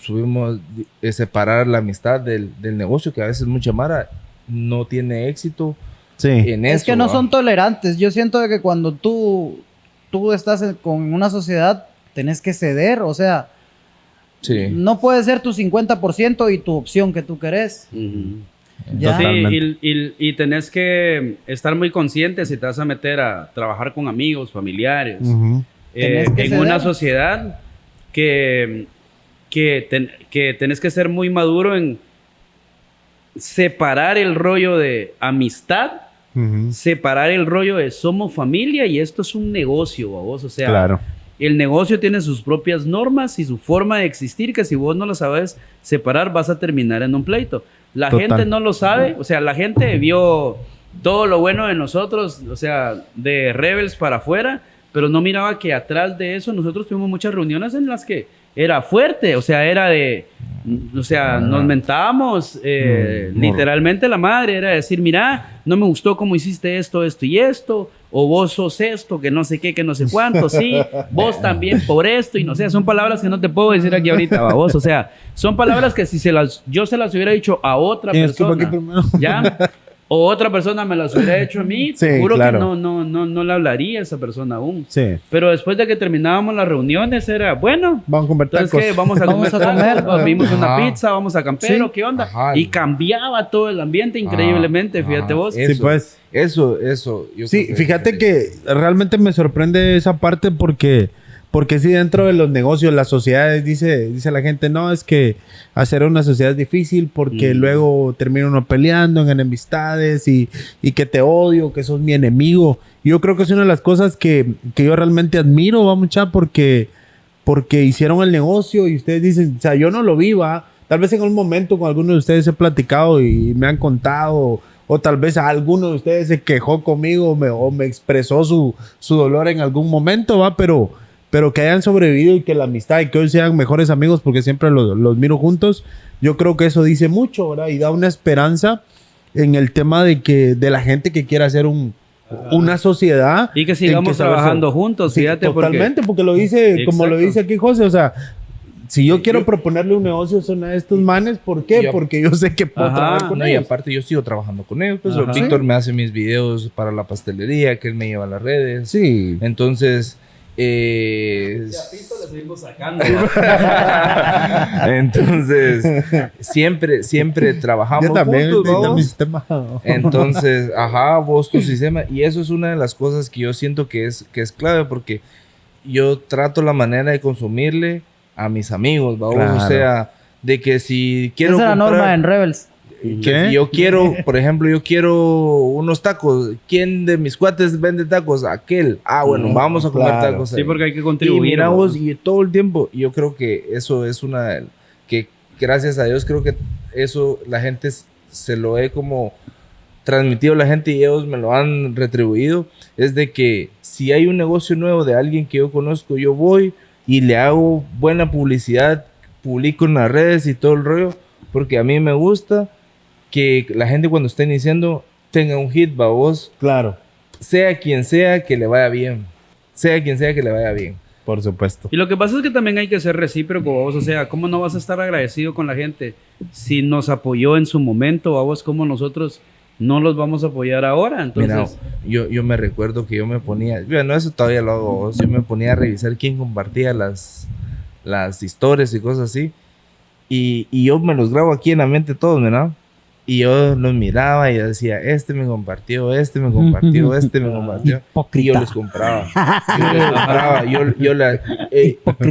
separar la amistad del negocio, que a veces mucha mara no tiene éxito en eso. Es que no son tolerantes. Yo siento que cuando tú estás con una sociedad, tenés que ceder, o sea... Sí. No puede ser tu 50% y tu opción que tú querés. ¿Ya? Sí, y tenés que estar muy consciente si te vas a meter a trabajar con amigos, familiares. En una sociedad que tenés que ser muy maduro en separar el rollo de amistad, separar el rollo de somos familia y esto es un negocio, vos. O sea... Claro. El negocio tiene sus propias normas y su forma de existir, que si vos no lo sabes separar, vas a terminar en un pleito. La gente no lo sabe, o sea, la gente vio todo lo bueno de nosotros, o sea, de Rebels para afuera, pero no miraba que atrás de eso nosotros tuvimos muchas reuniones en las que era fuerte, o sea, era de... O sea, nos mentábamos literalmente la madre, era decir, mira, no me gustó cómo hiciste esto, esto y esto, o vos sos esto, que no sé qué, que no sé cuánto, sí, vos también por esto, y no sé, son palabras que no te puedo decir aquí ahorita, vos, o sea, son palabras que si yo se las hubiera dicho a otra persona, ¿ya? O otra persona me las hubiera hecho a mí, seguro que no le hablaría a esa persona aún. Sí. Pero después de que terminábamos las reuniones era, bueno, vamos a comer tacos. Entonces, ¿qué? Vamos a comer, vimos una pizza, vamos a campero, ¿qué onda? Y cambiaba todo el ambiente increíblemente, fíjate vos. Sí, pues. Eso. Sí, fíjate que realmente me sorprende esa parte porque sí, dentro de los negocios, las sociedades, dice la gente, no, es que hacer una sociedad es difícil porque luego termina uno peleando en enemistades y que te odio, que sos mi enemigo. Yo creo que es una de las cosas que yo realmente admiro, va mucha, porque hicieron el negocio y ustedes dicen, o sea, yo no lo vi, va. Tal vez en un momento con algunos de ustedes he platicado y me han contado, o tal vez a alguno de ustedes se quejó conmigo o me expresó su dolor en algún momento, va, pero que hayan sobrevivido y que la amistad y que hoy sean mejores amigos porque siempre los miro juntos, yo creo que eso dice mucho, ¿verdad? Y da una esperanza en el tema de la gente que quiera hacer una sociedad. Y que sigamos trabajando juntos, fíjate. Sí, totalmente, porque lo dice, como lo dice aquí José, o sea, si yo quiero proponerle un negocio a estos manes, ¿por qué? Porque yo sé que puedo trabajar con ellos. Y aparte yo sigo trabajando con ellos. Pues Víctor me hace mis videos para la pastelería, que él me lleva a las redes. Sí. Entonces... le seguimos sacando. Entonces siempre trabajamos juntos, entonces vos tu sistema, y eso es una de las cosas que yo siento que es clave, porque yo trato la manera de consumirle a mis amigos, claro. O sea, de que si quiero esa es la norma en Rebels. Que yo quiero, por ejemplo, unos tacos. ¿Quién de mis cuates vende tacos? Aquel. Bueno, vamos a comer tacos ahí. Sí, porque hay que contribuir. Y mira vos, y todo el tiempo, yo creo que eso es que gracias a Dios creo que eso la gente se lo he como transmitido a la gente y ellos me lo han retribuido. Es de que si hay un negocio nuevo de alguien que yo conozco, yo voy y le hago buena publicidad, publico en las redes y todo el rollo, porque a mí me gusta que la gente cuando esté iniciando tenga un hit, vos. Claro. Sea quien sea que le vaya bien. Sea quien sea que le vaya bien. Por supuesto. Y lo que pasa es que también hay que ser recíproco, vos. O sea, ¿cómo no vas a estar agradecido con la gente si nos apoyó en su momento, vos? ¿Cómo nosotros no los vamos a apoyar ahora? Entonces, mira, yo me recuerdo que yo me ponía, bueno, eso todavía lo hago, vos. Yo me ponía a revisar quién compartía las historias y cosas así. Y yo me los grabo aquí en la mente todos, ¿verdad? Y yo los miraba y decía, este me compartió, este me compartió, este me compartió. Hipócrita. Y yo les compraba.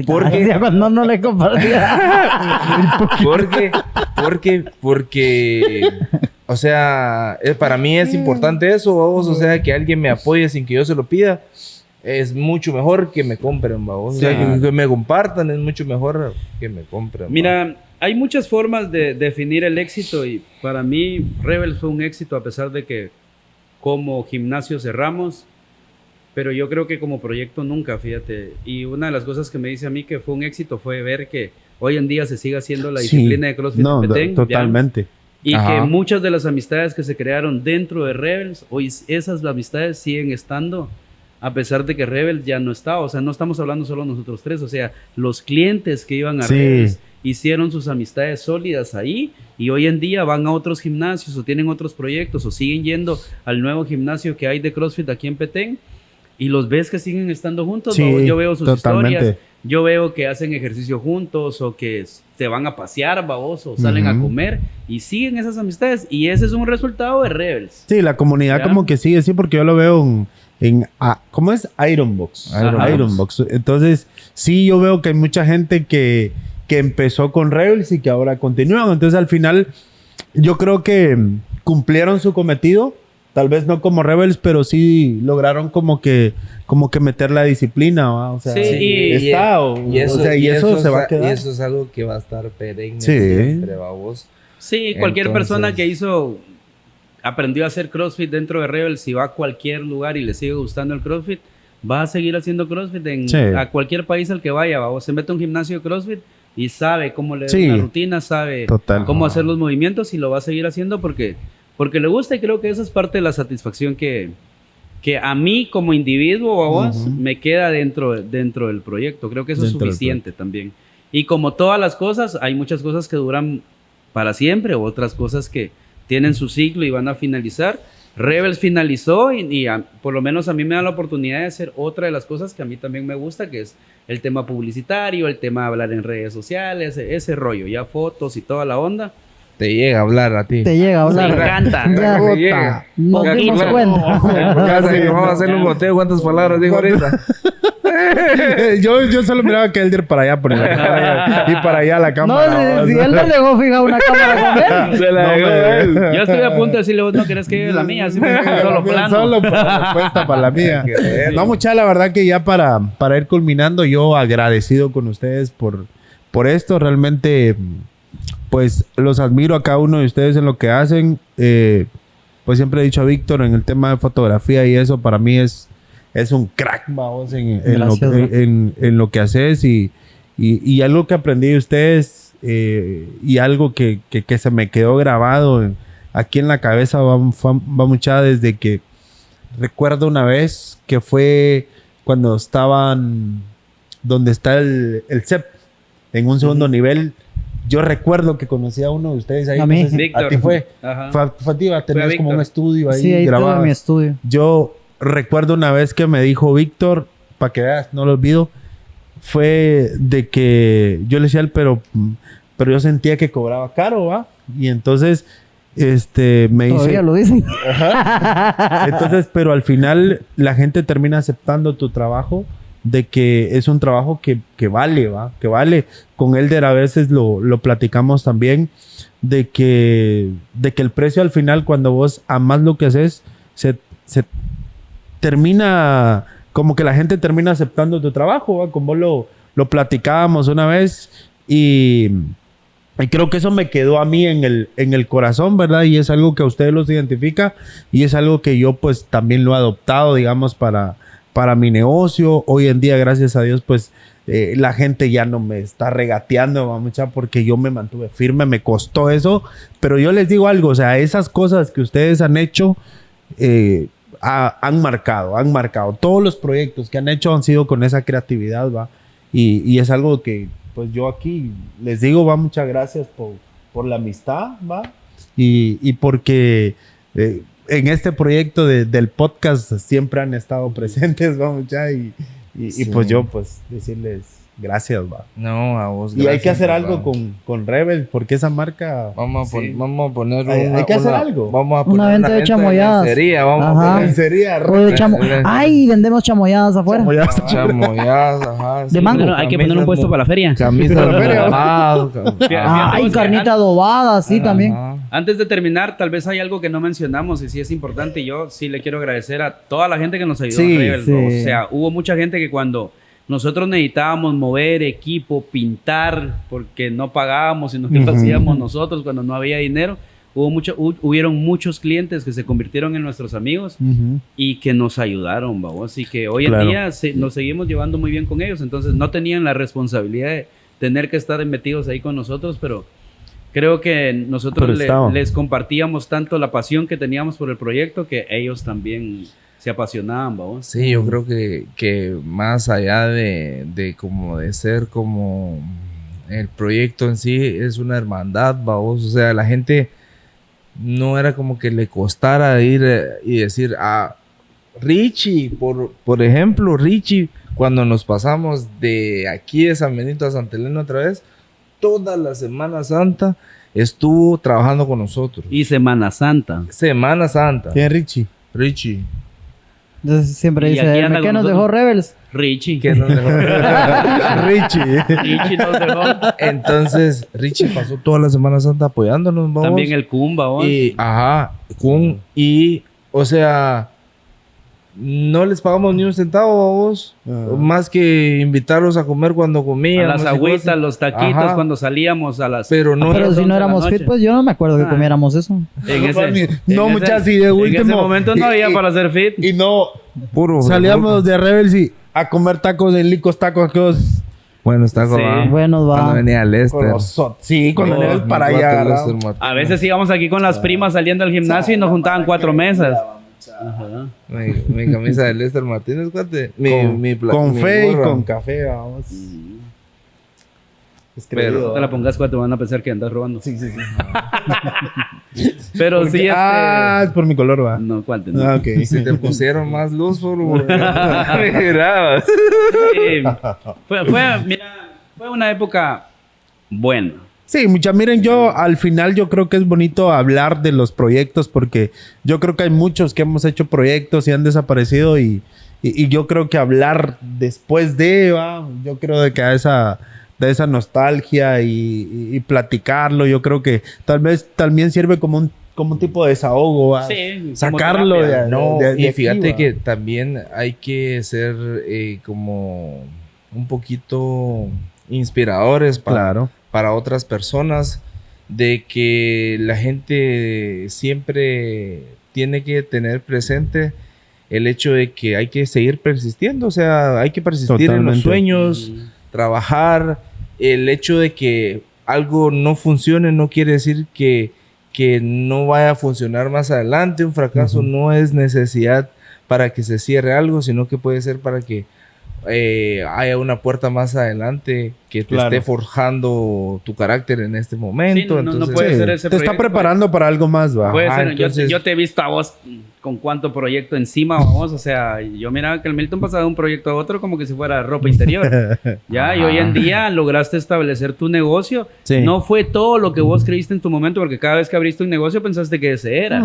Porque cuando no le compartía. Porque, o sea, para mí es importante eso, vamos. O sea, que alguien me apoye sin que yo se lo pida. Es mucho mejor que me compren, vamos. Sí. O sea, que me compartan es mucho mejor que me compren. Mira, hay muchas formas de definir el éxito y para mí Rebels fue un éxito a pesar de que como gimnasio cerramos, pero yo creo que como proyecto nunca, fíjate. Y una de las cosas que me dice a mí que fue un éxito fue ver que hoy en día se sigue haciendo la disciplina de CrossFit en Petén. Totalmente. Y que muchas de las amistades que se crearon dentro de Rebels, hoy esas amistades siguen estando a pesar de que Rebels ya no está. O sea, no estamos hablando solo nosotros tres. O sea, los clientes que iban a Rebels hicieron sus amistades sólidas ahí y hoy en día van a otros gimnasios o tienen otros proyectos o siguen yendo al nuevo gimnasio que hay de CrossFit aquí en Petén y los ves que siguen estando juntos. Sí, yo veo sus historias, yo veo que hacen ejercicio juntos o que se van a pasear, babos, o salen a comer y siguen esas amistades y ese es un resultado de Rebels. Sí, la comunidad ¿ya? Como que sigue, sí, porque yo lo veo ¿cómo es? Ironbox. Ironbox. Entonces, sí, yo veo que hay mucha gente que empezó con Rebels y que ahora continúan. Entonces, al final, yo creo que cumplieron su cometido. Tal vez no como Rebels, pero sí lograron como que meter la disciplina, ¿va? O sea, eso se va a quedar. Y eso es algo que va a estar perenne siempre, vos. Sí, cualquier persona que aprendió a hacer CrossFit dentro de Rebels, si va a cualquier lugar y le sigue gustando el CrossFit, va a seguir haciendo CrossFit a cualquier país al que vaya, ¿va? O se mete a un gimnasio de CrossFit y sabe cómo leer una rutina, sabe cómo hacer los movimientos y lo va a seguir haciendo porque le gusta y creo que esa es parte de la satisfacción que a mí como individuo, a vos, me queda dentro del proyecto. Creo que eso es suficiente también. Y como todas las cosas, hay muchas cosas que duran para siempre, otras cosas que tienen su ciclo y van a finalizar. Rebels finalizó y por lo menos a mí me da la oportunidad de hacer otra de las cosas que a mí también me gusta, que es el tema publicitario, el tema de hablar en redes sociales, ese rollo, ya fotos y toda la onda. Te llega a hablar a ti. Te llega a hablar. Me encanta. Ya, llega. Nos dimos cuenta. Casi vamos a hacer un goteo. ¿Cuántas palabras digo ahorita? yo solo miraba que Elder para allá por la cámara y para allá la cámara. No, si él le dejó fija una cámara con él. Se la dejó él. Yo estoy a punto de decirle, vos no querés que lleve la mía, así solo plano. Solo respuesta para la mía. No, mucha, la verdad que ya para ir culminando, yo agradecido con ustedes por esto. Realmente, pues los admiro a cada uno de ustedes en lo que hacen. Pues siempre he dicho a Víctor en el tema de fotografía y eso, para mí es un crack, vamos, en lo que haces y algo que aprendí de ustedes y algo que se me quedó grabado aquí en la cabeza va mucha desde que recuerdo una vez que fue cuando estaban donde está el CEP en un segundo nivel. Yo recuerdo que conocí a uno de ustedes ahí. A mí. No sé si Víctor. A ti fue. Fue a ti, tenías como un estudio ahí. Sí, ahí grabado. Tuve mi estudio. Yo recuerdo una vez que me dijo Víctor, para que veas, no lo olvido, fue de que yo le decía a él, pero yo sentía que cobraba caro, ¿va? Y entonces me dice... Todavía lo dicen. Ajá. Entonces, pero al final la gente termina aceptando tu trabajo, de que es un trabajo que vale, ¿va? Que vale. Con Elder a veces lo platicamos también, de que el precio al final, cuando vos amás lo que haces, se termina, como que la gente termina aceptando tu trabajo, ¿va? Como lo platicábamos una vez y creo que eso me quedó a mí en el corazón, ¿verdad? Y es algo que a ustedes los identifica y es algo que yo pues también lo he adoptado, digamos, para mi negocio. Hoy en día, gracias a Dios, pues la gente ya no me está regateando, mucha, porque yo me mantuve firme, me costó eso, pero yo les digo algo, o sea, esas cosas que ustedes han hecho, han marcado. Todos los proyectos que han hecho han sido con esa creatividad, ¿va? Y es algo que, pues yo aquí les digo, va, muchas gracias por la amistad, ¿va? Y porque en este proyecto del podcast siempre han estado presentes, ¿va, mucha? Y pues yo, pues, decirles gracias, va. No, a vos gracias. Y hay que hacer algo con Rebel, porque esa marca... Vamos a poner hay que hacer algo. Vamos a poner una venta de chamoyadas. Vamos a poner lencería. Ay, vendemos chamoyadas afuera. Chamoyadas, ajá. De mango. Bueno, hay que poner un puesto para la feria. Camisa de la feria. Ay, carnita adobada, sí, también. Antes de terminar, tal vez hay algo que no mencionamos y sí es importante. Y yo sí le quiero agradecer a toda la gente que nos ayudó en Rebel. Sí. O sea, hubo mucha gente que cuando nosotros necesitábamos mover equipo, pintar, porque no pagábamos, sino que lo hacíamos nosotros cuando no había dinero. Hubieron muchos clientes que se convirtieron en nuestros amigos y que nos ayudaron, vamos. Y que hoy en día nos seguimos llevando muy bien con ellos. Entonces no tenían la responsabilidad de tener que estar metidos ahí con nosotros, pero creo que nosotros les compartíamos tanto la pasión que teníamos por el proyecto que ellos también se apasionaban, vamos. Sí, yo creo que más allá de ser como el proyecto en sí, es una hermandad, vamos. O sea, la gente no era como que le costara ir y decir a Richie, por ejemplo, Richie, cuando nos pasamos de aquí de San Benito a Santa Elena otra vez, toda la Semana Santa estuvo trabajando con nosotros. Y Semana Santa. Semana Santa. ¿Quién es Richie? Richie. Entonces siempre dice, ¿qué nos dejó Rebels? Richie. ¿Qué nos dejó? Richie nos dejó. Entonces, Richie pasó toda la Semana Santa apoyándonos, vamos. También el Kun, vamos. Kun. Y, o sea, no les pagamos ni un centavo, vos. Más que invitarlos a comer cuando comíamos. A las agüitas, los taquitos, cuando salíamos a las... Pero si no éramos fit, pues yo no me acuerdo que comiéramos eso. Muchas y de último. En ese momento no había para hacer fit. Y no... Puro. Salíamos de Rebels y a comer tacos en Licos Tacos. Buenos tacos, sí. Buenos, va. Cuando venía Lester. Sí, cuando venía para allá. A veces íbamos aquí con las primas saliendo al gimnasio y nos juntaban 4 mesas. Ajá. Mi camisa de Lester Martínez, cuate. Con fe y con café, vamos. Pero no te la pongas cuando van a pensar que andas robando. Sí. Pero porque, sí, es por mi color, va. No, ¿cuál te no? Okay. Si te pusieron más luz, me grabas. Fue una época buena. Sí, miren, al final yo creo que es bonito hablar de los proyectos porque yo creo que hay muchos que hemos hecho proyectos y han desaparecido y yo creo que hablar después yo creo de que de esa nostalgia y platicarlo, yo creo que tal vez también sirve como un tipo de desahogo, ¿va? Sí, sacarlo y fíjate aquí, que también hay que ser como un poquito inspiradores para otras personas, de que la gente siempre tiene que tener presente el hecho de que hay que seguir persistiendo, o sea, hay que persistir en los sueños, trabajar. El hecho de que algo no funcione no quiere decir que no vaya a funcionar más adelante. Un fracaso no es necesidad para que se cierre algo, sino que puede ser para que haya una puerta más adelante que te esté forjando tu carácter en este momento. Sí, no entonces, puede ser ese te está preparando para algo más, va. Puede ser. Entonces, yo te he visto a vos con cuánto proyecto encima, vamos. O sea, yo miraba que el Milton pasaba de un proyecto a otro como que si fuera ropa interior. Ya, y hoy en día lograste establecer tu negocio. Sí. No fue todo lo que vos creíste en tu momento, porque cada vez que abriste un negocio pensaste que ese era.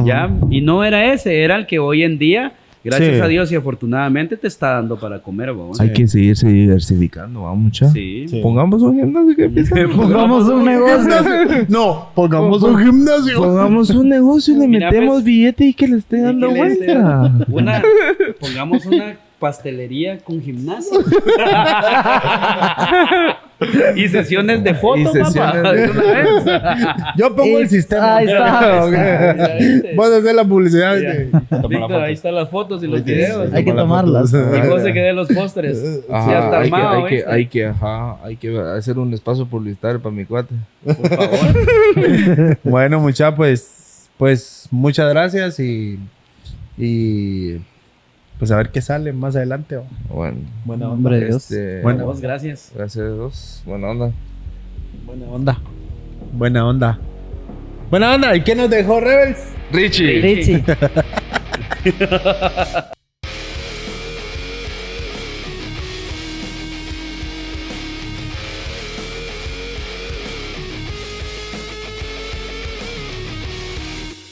Ya, y no era ese, era el que hoy en día, gracias a Dios y afortunadamente, te está dando para comer, vamos. Hay que seguirse diversificando, vamos, mucha. Sí. Pongamos un gimnasio que empiece. Pongamos un negocio. No, pongamos un gimnasio. Pongamos un negocio y le metemos billete y que le esté dando vuelta. Pongamos una pastelería con gimnasio. Y sesiones de fotos, papá. Yo pongo el sistema. Ahí está. Vas a hacer la publicidad. Víctor, ahí están las fotos y los videos. Hay que tomarlas. Y vos se quedé los pósteres. Ya está armado. Hay que hacer un espacio publicitario para mi cuate. Por favor. Bueno, mucha, pues muchas gracias y Y pues a ver qué sale más adelante. Bueno. Buena onda. Hombre de Dios. Bueno, vos, gracias. Gracias a Dios. Buena onda. Buena onda. Buena onda. Buena onda. ¿Y qué nos dejó Rebels? Richie.